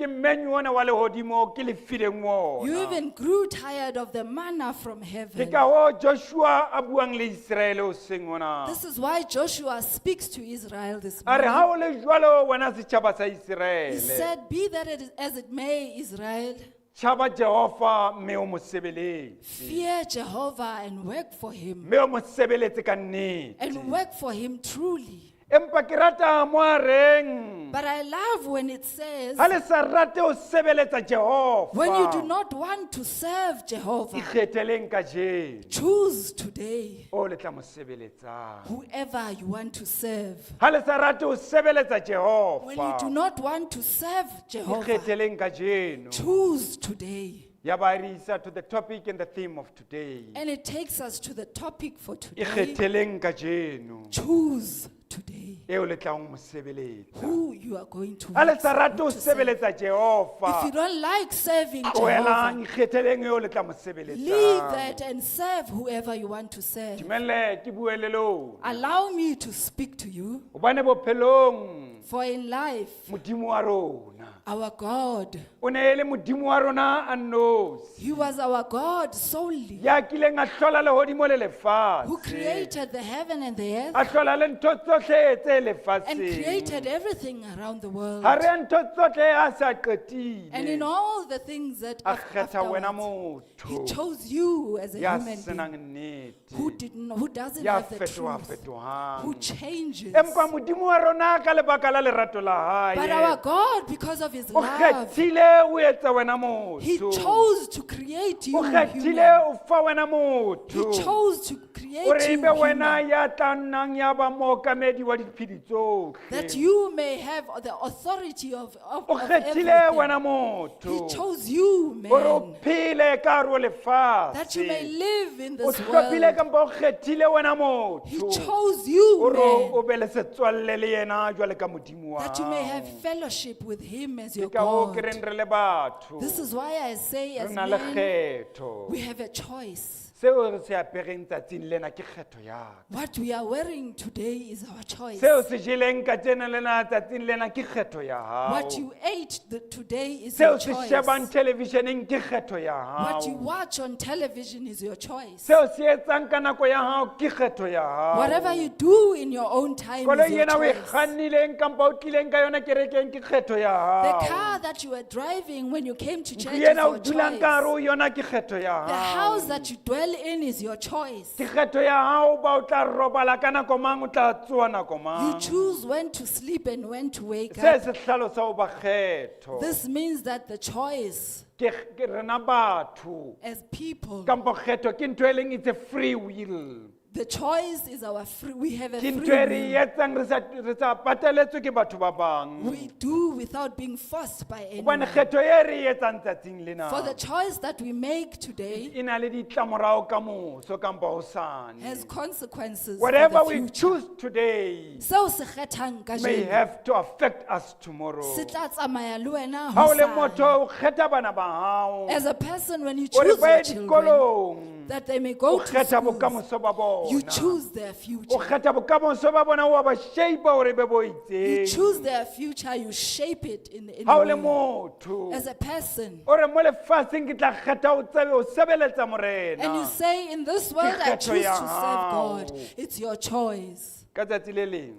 mmenyo ona wa lehodimo ke le fileng You wona. even grew tired of the manna from Ke heaven. ka hoo Joshua a buang le Israel hoseng ona. This is why Joshua speaks to Israel this A re morning. ha o le jwalo wena setjhaba sa He Israel. said, be that as it may, Israel, Tshaba Jehova mme o mo sebeletse. fear Jehovah and work for him. Mme o mo sebeletse ka nnete. And work for him truly. Empa ke rata mo a reng. But I love when it says, Ha le sa rate ho sebeletsa Jehova. when you do not want to serve Jehovah, Ikgetheleng kajeno. choose today O le tla mo sebeletsang. whoever you want to serve. Ha le sa rate ho sebeletsa When you do Jehova. not want to serve Jehovah, Ikgetheleng kajeno. choose today. Ya ba re isa to the topic and the theme of today. And it takes us to the topic for today. Ikgetheleng kajeno. Choose today Eo le tlang mo sebeletsa. who you are going to Ha le work sa for, rate ho to serve. sebeletsa If Jehova. you don't like serving Tlohelang Jehovah, ikgetheleng eo le tla mo leave sebeletsang. that and serve whoever you want to serve. Dumelle ke bue le lona. Allow me to speak to you, Hobane bophelong for in life, Modimo wa rona our God, o ne e le Modimo wa rona a nosi. He was our God solely, Ya kileng a hlola lehodimo le who lefatshe. created the heaven and the earth A hlola le ntho tsohle tse and created lefatsheng. everything around the world. Ha re a ntho tsohle a sa And in qetile. all the things that A kgetha wena afterwards, He motho chose you as a ya human senang being nnete. who doesn't Ya have the truth, who fetohang. changes. Empa Modimo wa rona ka lebaka la lerato la But our hae. God, because of of his O love, kgethile o etsa wena he motho. chose to create you O kgethile human. o fa wena He motho. chose to create O re you ebe wena human, ya tla nnang ya ba mookamedi wa diphedi that tsohle. you may have the authority of O kgethile wena everything. He motho. chose you, Gore o man, phele ka hare ho that you may lefatshe. live in O this hlophile world. kampa o kgethile wena He motho. chose you, Gore o man, be le setswalle le yena jwale ka modimo wa that you may have hao. fellowship with him as your Ke ka hoo ke God. reng re le batho. This is why I say, Re as na le men, kgetho. we have a choice. Seo re se apereng tsatsing lena ke kgetho ya ka. What we are wearing today is our choice. Seo se jeleng ka tjena lena tsatsing lena ke kgetho ya hao. What you ate today is Seo your se choice. shebang televisioneng ke kgetho ya What you hao. watch on television is your choice. Seo se etsang ka nako ya hao ke kgetho ya hao. Whatever you do in your own time Koloi is your ena o e choice. kgannileng kampa o tlileng ka yona kerekeng ke kgetho ya The hao. car that you were driving when you came to church Ntlo is ena o your dulang ka hare ho choice. yona ke kgetho ya The hao. house that you dwell in is your choice. Ke kgetho ya hao ba o tla robala ka nako mang o tla tsoa nako You mang. choose when to sleep and when to wake Se up. se hlalosa ho ba kgetho. This means that the choice Ke rena batho as people, kampo kgetho ke ntho e leng it's a free will. the choice is our free. We have a Ke free ntho e re will. etsang re sa pateletswe ke batho ba bang. We do without being forced by Hobane anyone. kgetho e re e etsang tsatsing lena For the choice that we make today e na le ditlamorao ka moso kampo hosane. has consequences Whatever for the we future. choose today Seo se kgethang may kajeno, have to affect us tomorrow. se tla tsamaya le wena Ha o le hosane. motho o kgetha bana ba hao. As a person, when you O re choose ba your ye children, dikolong. that they may O go to kgetha schools, bokamoso ba bona. you choose their O future. kgetha bokamoso ba bona wa ba shape hore be bo You itseng. choose their future, you shape it in Ha o a le way. motho As a person, o re mo lefatsheng ke tla kgetha o tsebe o sebeletsa and you morena. say, in this world, I kgetho choose to ya serve God. hao. It's your choice. Ka tsatsi le leng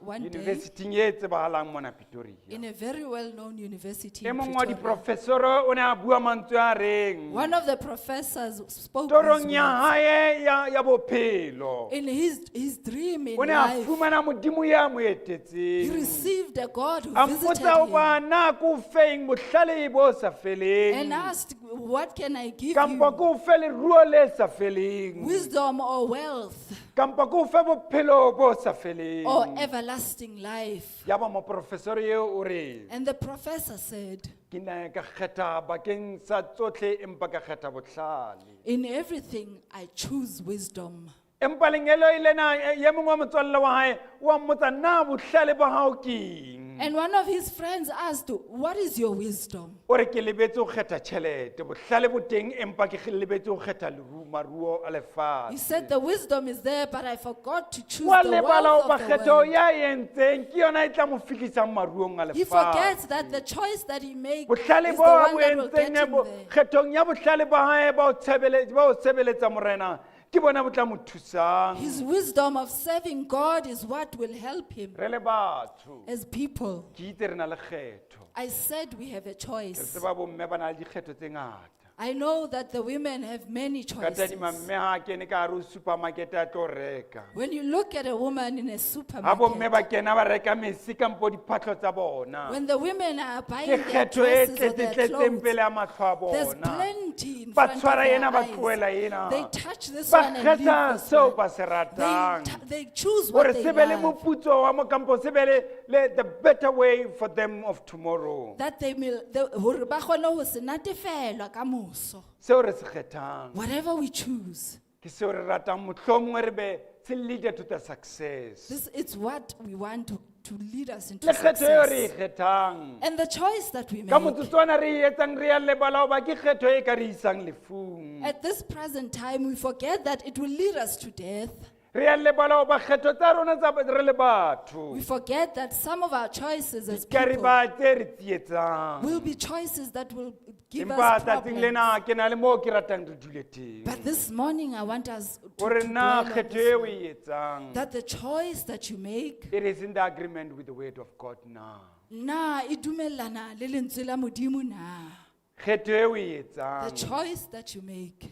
One day, university e tsebahalang mona Pretoria. in a very well-known university E in mong wa Pretoria, diprofesoro o ne a bua mantswe a reng one of the professors spoke torong these ya words. hae ya bophelo. In his dream in O ne a life, fumana modimo ya mo he etetseng. received a God who A visited mpotsa o him ba na ke o feng bohlale bo sa and feleng. asked, what can I give Kampo ke you? o fe leruo le sa feleng. Wisdom or wealth Kampo ke o fe bophelo bo sa or feleng. everlasting life? Ya ba mo professor eo o re And the professor said, ke ne ka kgetha bakeng sa tsohle empa ka kgetha bohlale. in everything I choose wisdom. Empa lengelo ile na ye mongwe wa motswalle wa hae wa mmotsa na bohlale ba hao ke eng? And one of his friends asked, what is your wisdom? O re ke lebetse ho kgetha tjhelete bohlale bo teng empa ke lebetse ho kgetha maruo a He lefatshe. said, the wisdom is there, but I forgot to choose Wa the lebala wealth ho ba of the kgetho world. ya entseng ke yona e tla mo fihlisang maruong a He forgets lefatshe. that the choice that he makes Bohlale is bo the a one bo that will get entseng him there. kgethong ya bohlale ba hae ba o sebeletsa morena ke bona bo tla mo thusang. His wisdom of serving God is what will help him Re le batho as people. ke itse re na le kgetho. I said we have a Re choice. tseba bomme ba na le dikgetho tse ngata. I know that the women have many Ka choices. tadima mme ha a kene ka hare ho supermarket a tlo reka. When you look at a woman in a Ha bomme supermarket, ba kena ba reka mesi kampo diphahlo tsa bona. when the women are Ke buying their kgetho e dresses or their tletseng clothes, pele a mahlo a there's bona. plenty in Ba front of tshwara their ena ba tlohela eyes. ena. They touch this Ba one and leave kgetha this seo one. ba se ratang. They choose Hore what they se be le love. moputso wa mo kampo se be le the better way for them of tomorrow. That they will, hore ba kgone ho se natefelwa ka moso. Seo re se kgethang Whatever we choose, ke seo re ratang mohlomongwe re be se leader to the success. it's what we want to lead us into Le kgetho eo re e success. kgethang. And the choice that we Ka make. motsotswana re e etsang re ya lebala hoba ke kgetho e ka re isang lefung. At this present time, we forget that it will lead us to death. Re ya lebala hoba kgetho tsa rona tsa re le batho. We forget that some of our choices as Ka re people ba tse re tsietsang. will be choices that will give Empa us tsatsing problems. lena ke na le moo ke ratang re dule teng. But this morning, I want us to Hore na dwell on kgetho this eo one. e etsang. That the choice that you make, It is in the agreement with the word of God now. na e dumellana le lentswe la Modimo na. Kgetho eo e The etsang. choice that you make,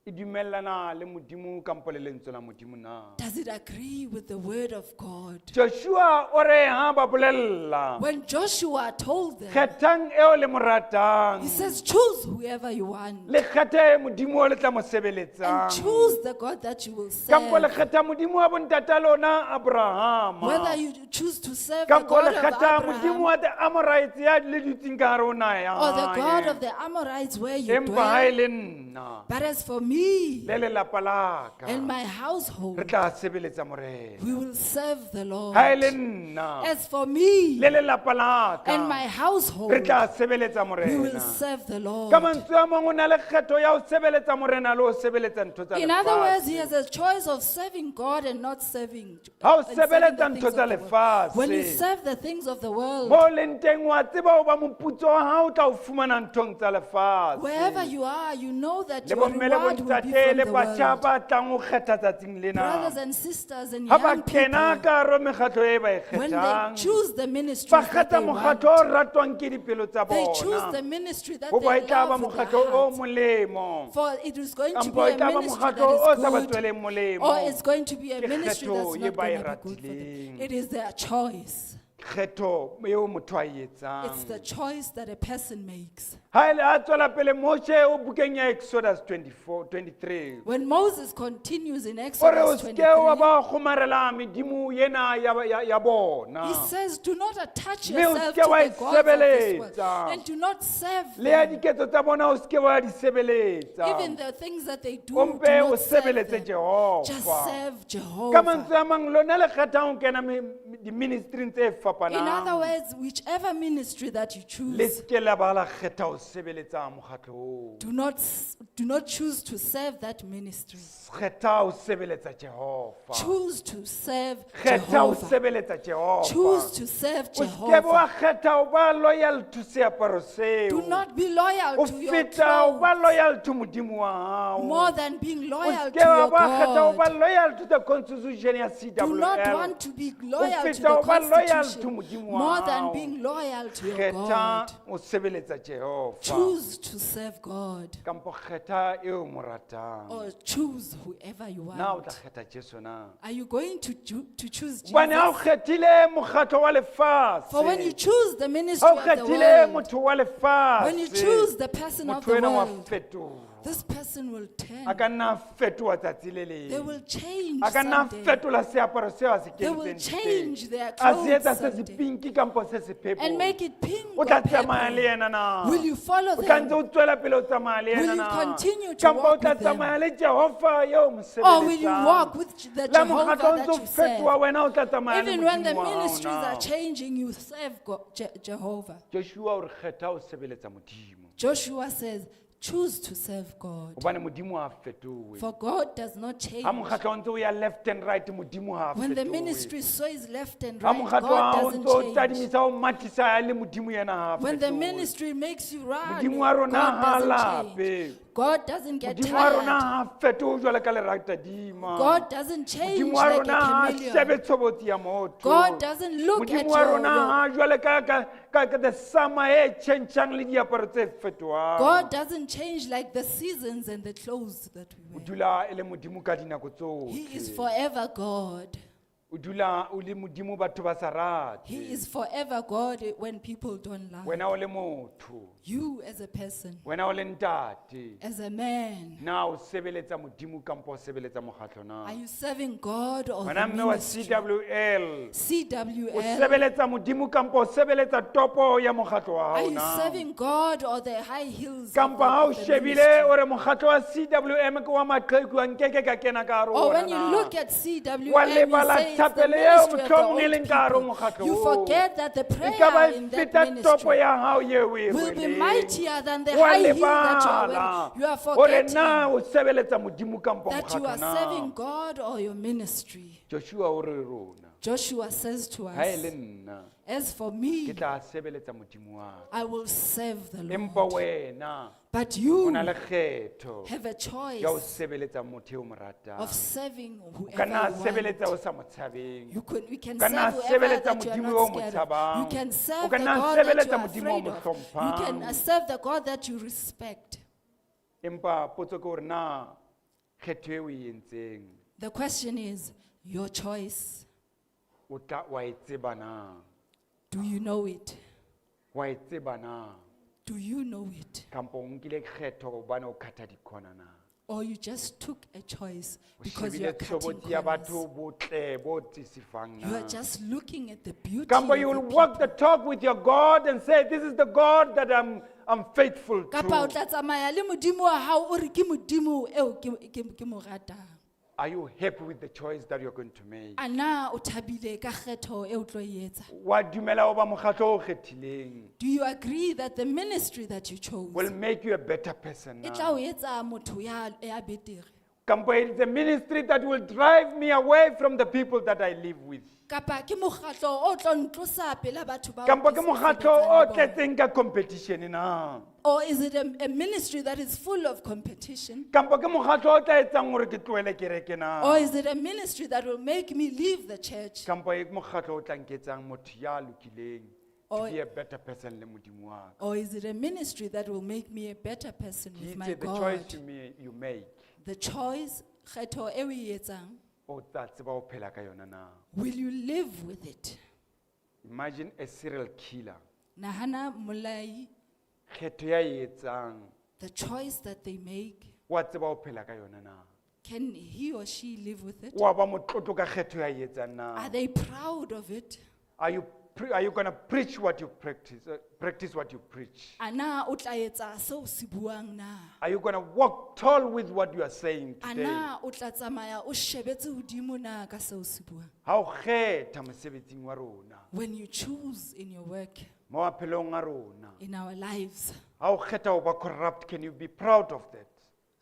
e dumellana le modimo kampo le lentswe la modimo na? Does it agree with the word of God? Joshua o re ha ba bolella, When Joshua told them, kgethang eo le mo ratang, he says, choose whoever you want le kgethe modimo o le tla mo and sebeletsang. choose the God that you will Kampo le serve. kgetha modimo wa bontata lona Abrahama. Whether you choose to serve the Kampo le God of kgetha modimo Abraham wa the Amorites ya le dutseng ka hare ho naha ya or the God hae. of the Amorites where you Empa ha e dwell. le nna But as for me le lelapa la ka, and my re household, tla sebeletsa morena. we will serve the Lord. Ha e le nna As for me le lelapa la ka, and my household, re tla sebeletsa we will morena. serve the Lord. Ka mantswe a mangwe o na le kgetho ya ho sebeletsa morena le ho sebeletsa ntho tsa In other words, he lefatshe. has a choice of serving God and not serving. Ha o and serving sebeletsa the ntho things tsa of the world. When you lefatshe, serve the things of the world, mo leng teng wa tseba o ba moputso wa hao o tla o fumana nthong tsa lefatshe. wherever you are, you know that Le your bomme le reward will be bontate from le the batjha world. ba tlang ho kgetha tsatsing lena. Brothers and sisters and Ha ba young kena people, ka hare ho mekgatlo e ba e when they kgethang, choose the ministry ba that they kgetha want, mokgatlo o ratwang ke dipelo tsa they choose the bona. ministry that Ho ba e they tla ba love with their mokgatlo o hearts. molemo. For it is going to Kampo be e a tla ba ministry mokgatlo o that sa ba is good, tsweleng molemo. or it's going to be a Ke ministry kgetho that's e not ba e going to be good for them. ratileng. It is their choice. Kgetho eo motho a e It's the etsang. choice that a person makes. Ha ele a tswela pele Moshe o bukeng ya Exodus 23. When Moses continues in Ore o Exodus ske wa 23, ba kgomarela medimo yena ya bona. he says, do not attach Mme o yourself ske to wa the gods of this world sebeletsa. and do not serve Le ya them. diketso tsa bona o ske wa di sebeletsa. Even the things that they do, O do mpe o not serve sebeletse them. Just Jehova. serve Ka Jehovah. mantswe a mang lona le kgethang ho kena di-ministry tse In other fapanang. words, whichever ministry that you Le choose, ske la ba la kgetha ho sebeletsa mokgatlo oo. do not choose to serve that ministry. Kgetha ho sebeletsa Jehova. Choose to serve Kgetha ho Jehovah. sebeletsa Jehova. Choose to serve O ske wa Jehovah. kgetha ho ba loyal to seaparo seo. Do not be loyal O to your feta ho ba clothes loyal to modimo wa hao. more than being O loyal ske to wa your ba kgetha ho ba God. loyal to the constitution ya Do not CWL. want to be loyal to feta the ho ba loyal to Constitution Modimo wa more hao. than being loyal to your Kgetha God. ho sebeletsa Jehova. Choose to serve God Kampo kgetha eo mo ratang. or choose whoever you Na o tla want. kgetha Jesu na. Are you going to choose Hobane ha o Jesus? kgethile mokgatlo wa lefatshe. For when you choose the ministry Ha o of the kgethile world, motho wa lefatshe. when you choose the person of motho the ena wa world, fetoha. this person will A turn. ka nna a fetoha tsatsi le They leng. will change A ka nna a someday. fetola seaparo seo a se They will kentseng change teng. their A se etsa clothes se se someday pinki kampo se se and make phepo. it pink O or tla tsamaya le purple. yena na. Will you follow O tla ntse them? o tswela pele o tsamaya le Will yena you na. continue to Kampo o walk tla with them? tsamaya le Jehova eo mo Or will you sebeletsang. walk with the La Jehovah mokgatlo o that ntse o you fetoha, serve? wena o tla tsamaya le Even when the Modimo wa hao ministries na. are changing, you serve Jehovah. Joshua o re kgetha ho sebeletsa Modimo. Joshua says, choose to serve God. Hobane Modimo ha fetohe. For God does not change. Ha mokgatlo o ntse o ya left and right, Modimo ha When the fetohe. ministry sways left and Ha right, mokgatlo wa God hao o doesn't ntse o change. tadimisa o matisa le Modimo yena ha When the fetohe. ministry makes you run, Modimo wa rona God ha doesn't change. lape. God doesn't get Modimo wa rona tired. ha fetohe jwalo ka leratadima. God doesn't change Modimo wa like rona a ha chameleon. shebe tshobotsi ya motho. God doesn't look at Modimo wa rona your. ha jwale ka the summer e tjhentjhang le diaparo tse fetohang. God doesn't change like the seasons and the clothes that we O wear. dula e le Modimo ka dinako He is tsohle. forever God. O dula o le Modimo batho ba sa rate. He is forever God when people don't love. Wena o le motho. You as a person, Wena o le ntate. as a man, Na o sebeletsa Modimo kampo o sebeletsa mokgatlo na. are you serving God or the Wena mme wa ministry? CWL. O CWL. sebeletsa Modimo kampo o sebeletsa topo ya mokgatlo wa Are hao you na. serving God or the high hills of Kampo ha o the shebile ministry? o re mokgatlo wa CWM ke wa maqheku a nkeke ka kena ka hare ho Or ona when you na. look at Wa CWM, lebala you say it's the thapelo eo ministry of the mohlomong e leng old ka hare ho people. mokgatlo You oo. forget that the E ka ba prayer e in that feta topo ministry ya hao eo o e will be rweleng. mightier than the Wa high heel that you are lebala. wearing. You are O re na forgetting o sebeletsa Modimo kampo that you are mokgatlo serving na. God or your ministry. Joshua o re rona. Joshua says to Ha e le us, nna as for ke me, tla sebeletsa Modimo wa ka. I will serve the Empa Lord. wena But o you na le kgetho have a ya ho choice sebeletsa motho eo mo ratang. of serving O whoever ka nna you sebeletsa o want. sa mo tshabeng. We can O ka nna serve whoever sebeletsa that you are Modimo not o mo scared of. tshabang. You can O serve ka the nna God that you sebeletsa are Modimo o afraid mo of. You can hlomphang. serve the God that you respect. Empa potso ke hore na kgetho e o e entseng The question is, your choice, o tla wa e tseba na? do you know it? Wa e tseba na? Do you know it? Kampo o nkile kgetho hobane o khatha dikhona na? Or you just took a choice O because you are shebile cutting tshobotsi ya corners? batho botle bo tisifang You na? are just looking at the beauty Kampo of you the will walk the people. talk with your God and say, this is the God that I'm faithful Kapa o to. tla tsamaya le Modimo wa hao o re ke Modimo eo ke mo ratang. Are you happy with the choice that you're going to make? A na o thabile ka kgetho eo o tlo e etsa? Wa dumela ho ba mokgatlo o kgethileng Do you agree that the ministry that you chose will make you a better person e tla now? o etsa motho ya betere? Kampo it's a ministry that will drive me away from the people that I live with. Kapa ke mokgatlo o tlo ntlosa pela batho ba Kampo ke mokgatlo o tletseng ka competition na? Or is it a ministry that is full of competition? Kampo ke mokgatlo o tla etsang hore ke tlohele kereke na? Or is it a ministry that will make me leave the church? Kampo ke mokgatlo o tla nketsang motho ya lokileng to Or- be a better person le Modimo wa ka. Or is it a ministry that will make me a better person Ke with my itse the choice God? you make The choice, kgetho eo e etsang, o tla tseba ho phela ka yona na? will you live with it? Imagine a serial killer. Nahana molai, Kgetho ya e etsang the choice that they make, wa tseba ho phela ka yona na? can he or she live with it? Wa ba motlotlo ka kgetho ya e etsang na? Are they proud of it? Are you going to preach what you practice what you preach? Ana o tla etsa seo se buang na? Are you going to walk tall with what you are saying today? Ana o tla tsamaya o shebetse hodimo na ka seo se buang? Ha o kgetha mosebetsing wa rona, When you choose in your work, mo maphelong a rona, in our lives, ha o kgetha ho ba corrupt, can you be proud of that?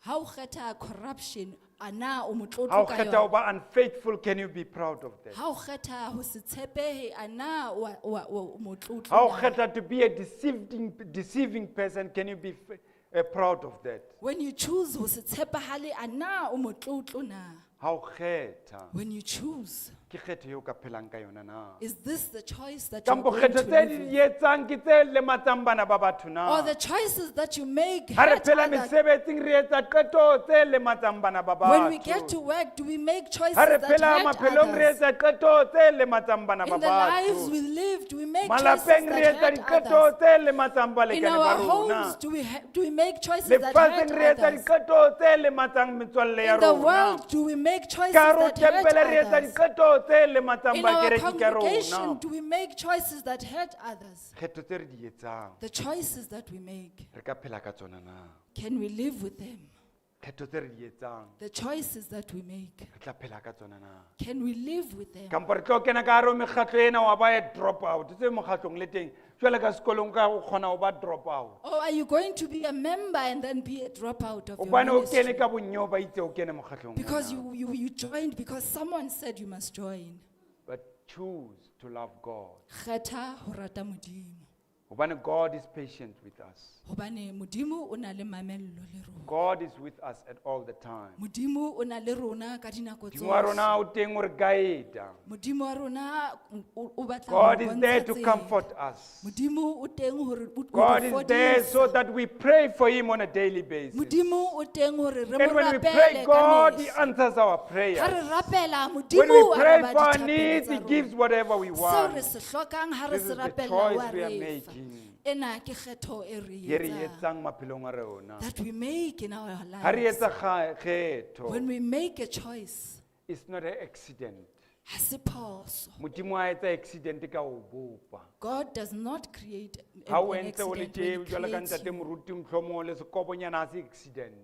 ha o kgetha corruption, ana o Ha o motlotlo ka kgetha ho yona? ba unfaithful, can you be proud of that? Ha o kgetha ho se tshepehe, ana o motlotlo Ha o na? kgetha to be a deceiving person, can you be proud of that? When you choose ho se tshepahale, ana o motlotlo na? Ha o kgetha, When you choose, ke kgetho eo ka phelang ka yona na? is this the choice that you're Kampo going kgetho to tse live di with? etsang ke tse lematsang bana ba batho na? Or the choices that you make Ha re hurt phela others? mesebetsing re etsa qeto tse lematsang bana ba When we get to batho. work, do we make choices Ha re that phela hurt maphelong re others? etsa qeto tse lematsang bana ba In the lives we batho. live, do we make choices Malapeng re that etsa hurt diqeto others? tse lematsang In balekane ba our homes, rona. do we make choices that Lefatsheng hurt re etsa others? diqeto tse lematsang metswalle ya In the rona. world, do we make choices Ka hare ho that hurt tempele re etsa others? diqeto tse lematsang In our bakereki ka congregation, rona. do we make choices that hurt others? Kgetho tse re di etsang The choices that we make, re ka phela ka tsona na? can we live with them? Kgetho tse re di etsang The choices that we make, re tla phela ka tsona na? can we live with them? Kampo re tlo kena ka hare ho mekgatlo ena wa ba e drop out tse mokgatlong le teng jwale ka sekolong ka o kgona ho ba drop out Or are you going to be a member and then be a dropout of your hobane o kene ministry? ka bonyo ba itse o kene mokgatlong Because ona. you joined because someone said you must join. But choose to love God Kgetha ho rata Modimo. hobane God is patient with us. Hobane Modimo o na le mamello le rona. God is with us at all the time. Modimo o na le rona ka dinako Modimo wa rona tsohle. o teng o re guide. Modimo wa rona o batla ho God re is there bontsha to tsela. comfort us. Modimo o teng hore o God re is there fodisa. so that we pray for him on a daily basis. Modimo o teng hore re And mo when we pray, rapele God ka he mehla. answers our Ha re prayers. rapela When Modimo we a pray araba for our dithapelo needs, tsa he rona. gives whatever we Seo re want. se hlokang ha re This se is the rapella choice wa we are re fa. making. Ena ke kgetho e re Ye re etsang. etsang maphelong a rona. That we make in our Ha re lives. etsa kgetho, When we make a choice, it's not an accident. ha se phoso. Modimo a etsa accident ka o bopa. God does not create Ha o an entse o le accident when tje he jwale ka creates ntate you. moruti mohlomong le sekobonyana ha se accident.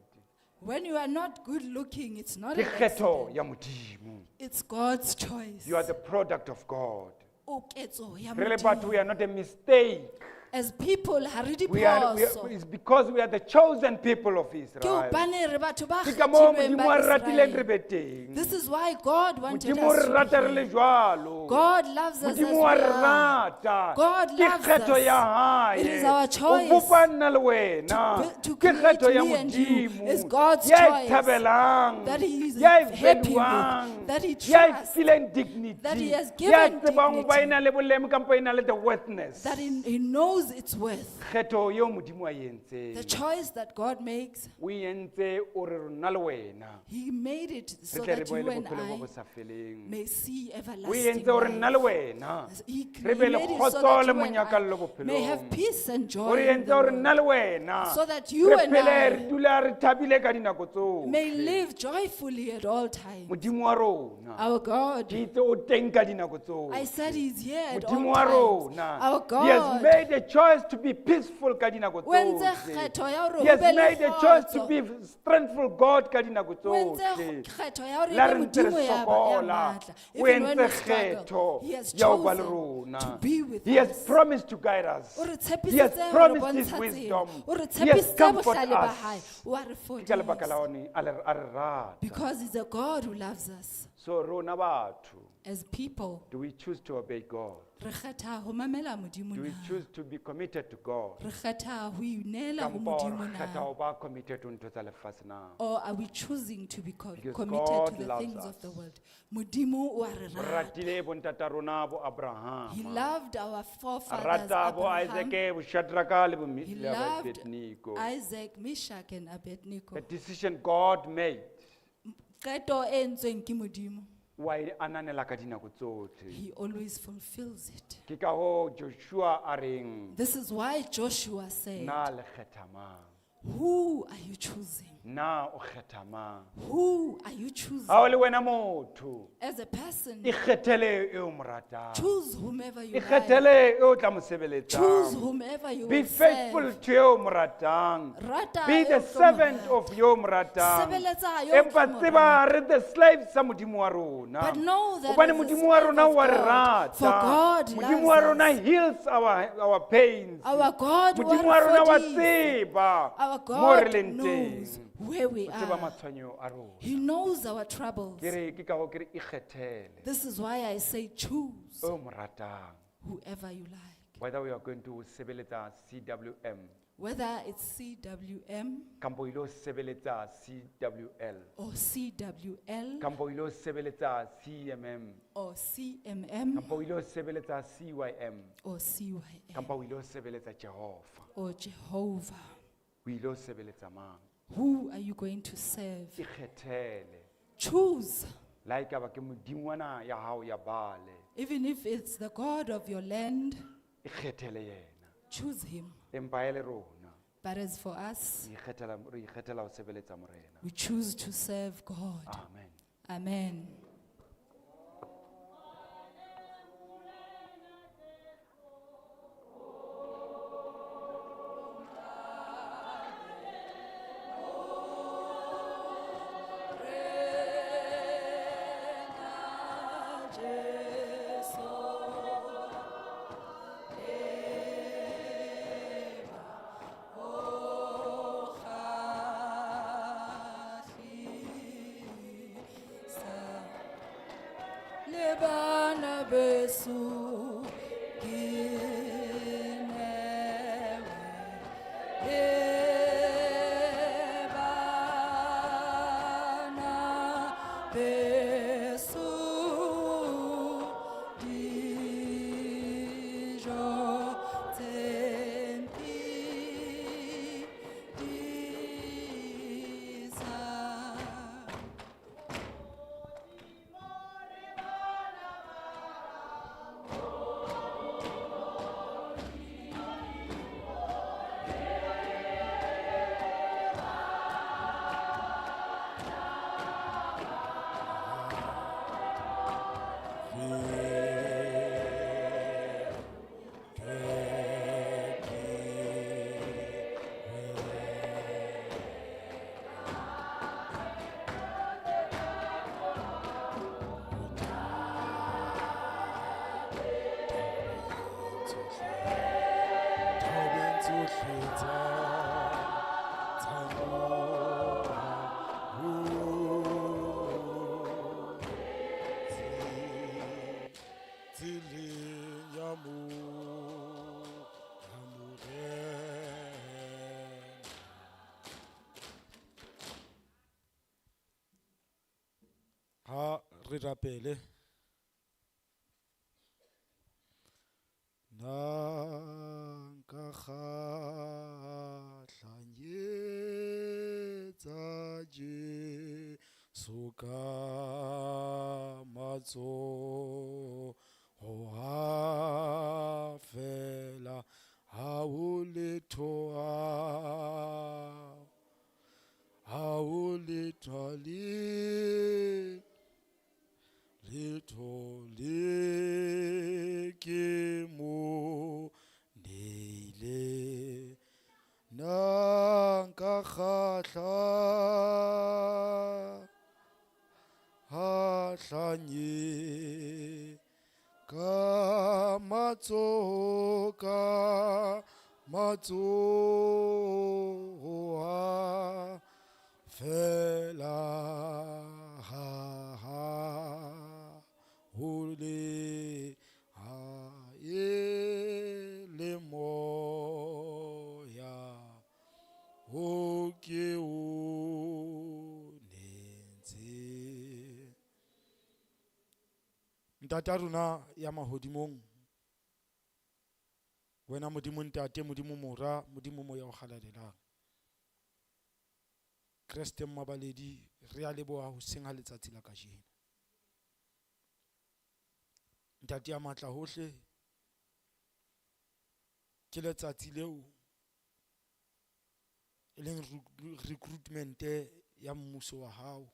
When you are not good looking, it's not Ke an kgetho accident. ya Modimo. It's God's choice. You are the product of God. O ketso ya Re le batho, we Modimo. are not a mistake. As people, ha re diphoso. It's because we are the chosen people of Ke Israel. hobane re batho ba Ke ka moo kgethilweng Modimo ba a re ratileng re Israel. be teng. This is why God wanted Modimo us re to rata be re le here. jwalo. God loves us as we Modimo wa re are. rata. God Ke loves kgetho us. ya hae. It is our O choice. bopa nna le wena. To Ke create kgetho ya me and you Modimo. is God's Ya e choice. thabelang. That he is Ya e happy valuang. with, that he Ya e trusts, fileng dignity. that he has Ya given tsebang ho ba dignity. ena le bolemi kampo ena le the worthiness. that he knows knows its worth. Kgetho yeo Modimo a e The entseng, choice that God makes, o e entse o re rona le wena He made it so re tle re that boe you le and bophelo bo I bo sa feleng. may see O e everlasting entse o re nna le life. wena He re be le made it so kgotso that le you and monyakallo I may have bophelong. peace and O joy re in entse the o re nna world, le wena so that you re and phele I re dula re thabile ka dinako may tsohle. live joyfully at all times. Modimo wa rona Our God, ke itse o teng ka dinako I said tsohle. He's here at Modimo all wa times. rona, Our He has God, made a choice to be peaceful ka dinako o entse tsohle. kgetho ya hore He ho has be le made a choice to kgotso. be strengthful God ka dinako O entse tsohle. kgetho ya hore La ebe re ntse re Modimo ya sokola, matla. o Even when we entse struggle, kgetho He has ya ho ba le chosen to rona. be with He has us. promised to guide us. O re He has tshepisitse ho re promised His bontsha wisdom. tsela. O re He has tshepisitse comforted bohlale ba hae. us. O a re Ke ka lebaka la fodisa. hone a re rata. Because He's a God who loves us. So rona batho, As people, do we choose to obey God? re kgetha ho mamela Modimo Do we na? choose to be committed to God? Re kgetha ho inela ho Kampo re Modimo kgetha na? ho ba committed to ntho tsa lefatshe na? Or are we choosing to be Because committed God to the loves things us. of the world? Modimo o a re O rata. ratile bo ntata rona bo He Abraham. loved our A forefathers, rata bo Abraham. Isaac, bo Shadraka le bo He le ba loved Abednego. Isaac, Meshach, and Abednego. A decision God made. Qeto e entsweng ke Modimo, Wa e ananela ka dinako tsohle. He always fulfills it. Ke ka hoo Joshua a reng, This is why Joshua said, na le kgetha mang? who are you choosing? Na o kgetha mang? Who are you choosing? Ha o le wena motho, As a person, ikgethele eo mo ratang. choose whomever you like. Ikgethele eo o tla mo Choose sebeletsang. whomever you Be will faithful serve. to eo mo ratang. Rata Be the eo o tlo mo servant rata. of yo mo ratang. Sebeletsa eo o Empa tlo mo tseba rata. re the slaves sa Modimo wa rona. But know that Hobane as a Modimo wa slave rona of wa re God, for rata. God Modimo wa loves rona us. heals our pains. Our God Modimo wa rona wa wa re fodisa. tseba Our mo re God leng knows teng. where we O tseba are. matshwanyo a rona. He knows our troubles. Ke re ke ka go ke re ikgethele This is why I say choose o mo ratang. whoever you like. Whether we are going to sebeletsa CWM, Whether it's CWM kampo ilo sebeletsa CWL, or CWL kampo ilo sebeletsa CMM, or CMM kampo ilo sebeletsa CYM, or CYM kampo ilo sebeletsa Jehova. or Jehovah. O ilo sebeletsa mang? Who are you going to serve? Ikgethele. Choose. La ekaba ke modingwana ya hao ya bale. Even if it's the God of your land, Ikgethele yena. choose Him. Empa ele rona. But as for us, Re ikgethela ho sebeletsa morena. we choose to serve God. Amen. Amen. Lebana besu ginewe lebana besu dijo tempi disa. Ha re rapele nanka Jesu ka matsoho a fela ha o letho ha o letho letho le ke mo neile nka hahlanye ka matsoho a fela ha hole ha le moya o ke o nentse. Ntata rona ya mahodimong, wena modimo ntate, modimo mora, modimo moya o halalelang. Kreste mmabaledi, re a leboha ho senga letsatsi la kajeno. Ntate ya matla hohle, ke letsatsi leo e leng recruitment ya mmuso wa hao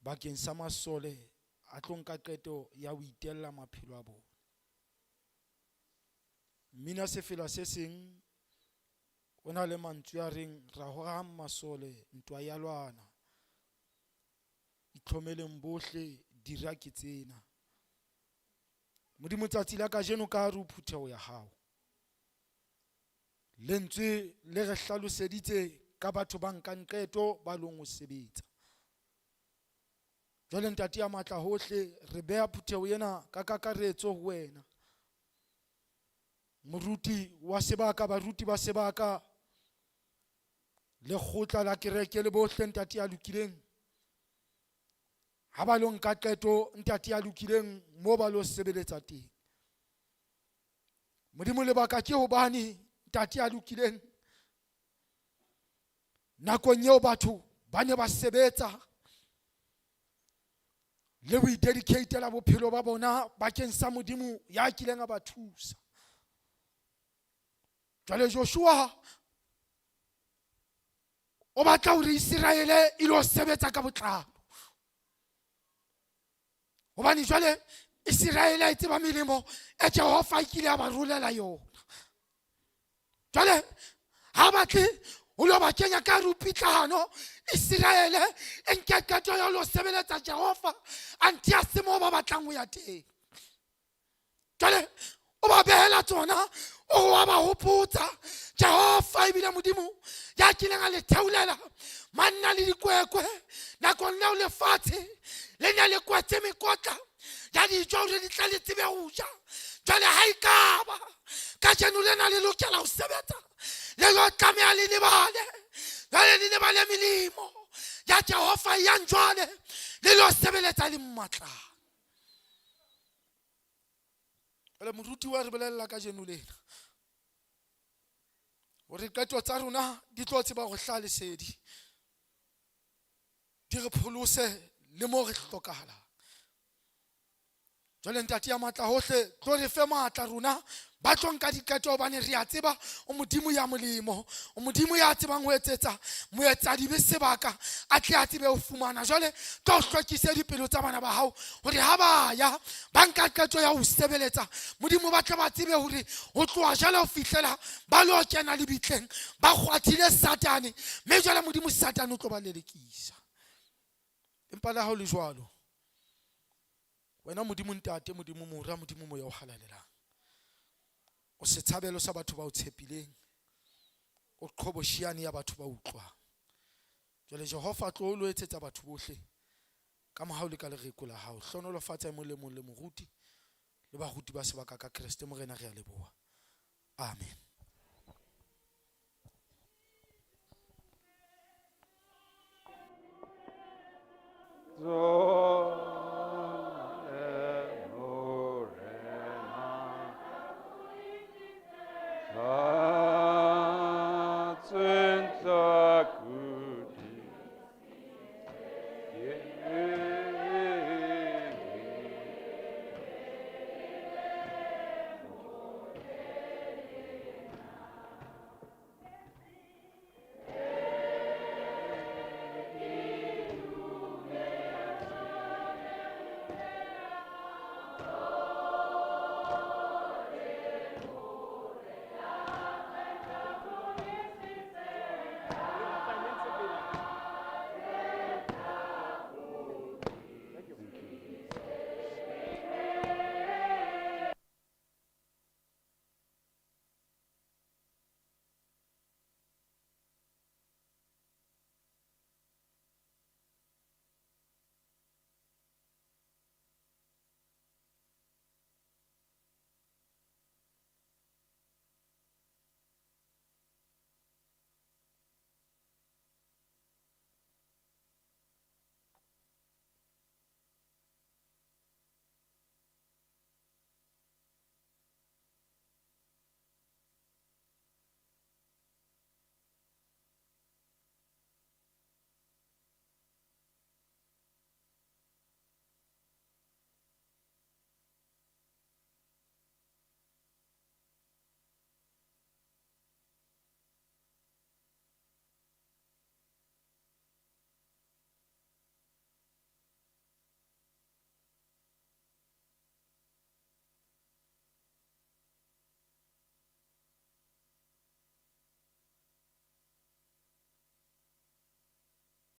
bakeng sa masole a tlo nka qeto ya ho itella maphelo a bona. Mmina sefela se seng o na le mantswe a reng ra hora masole ntwa ya lwana, itlhomeleng bohle dira ke tsena. Modimo tsatsi la kajeno ka hare ho phutheho ya hao, lentswe le re hlaloseditse ka batho ba nkang qeto ba leng ho sebetsa. Jwale ntate ya matla hohle, re beha phutheho ena ka kakaretso ho wena, moruti wa sebaka, baruti ba sebaka, lekgotla la kereke le bohle ntate ya lokileng, ha ba lo nka qeto ntate ya lokileng moo ba lo sebeletsa teng. Modimo lebaka ke hobane ntate ya lokileng, nakong eo batho ba ne ba sebetsa le ho dedicatela bophelo ba bona bakeng sa Modimo ya kileng a ba thusa. Jwale Joshua o batla hore Israele e lo sebetsa ka botlalo, hobane jwale Israele a tseba melemo e Jehova kile a ba rolela yona. Jwale ha batle o lo ba kenya ka rupitlano Israele e nke qeto ya lo sebeletsa Jehova anti a se mo ba batlang ho ya teng. Jwale o ba behela tsona, o wa ba hopotsa Jehova ebile Modimo ya kileng a le theulela manna le dikwekwe nakong leo lefatshe le ne le kwetse mekotla ya dijo hore di tla le tsebe ho ja. Jwale ha ikaba ka jeno lena le lokela ho sebetsa, le lo tlameha le lebale, jwale le lebale melemo ya Jehova ya njwale le lo sebeletsa le mmatlang. Jwale moruti wa re bolella ka jeno lena hore qeto tsa rona di tlo tseba ho hlala lesedi, di re pholose le mo re hlokahalang. Jwale ntate ya matla hohle, tlo re fe matla rona ba tlo nka diqeto hobane re a tseba o Modimo ya molemo, o Modimo ya tsebang ho etsetsa moetsadi be sebaka a tle a tsebe ho fumana. Jwale tlo hlwekise dipelo tsa bana ba hao hore ha ba ya ba nka qeto ya ho sebeletsa Modimo, ba tla ba tsebe hore ho tloha jwale ho fihlela ba lo kena le bitleng ba kgwathile Satane, mme jwale Modimo Satane o tlo ba lelekisa. Empa la hao le jwalo, wena Modimo ntate, Modimo mora, Modimo moya o halalelang, o setshabelo sa batho ba o tshepileng, o qhoboshiane ya batho ba utlwang. Jwale Jehova tlo lo etsetsa batho bohle ka mohau le ka lereko la hao. Hlonolofatsa e mong le mong le moruti le baruti ba sebaka ka Kriste morena re a leboha. Amen. So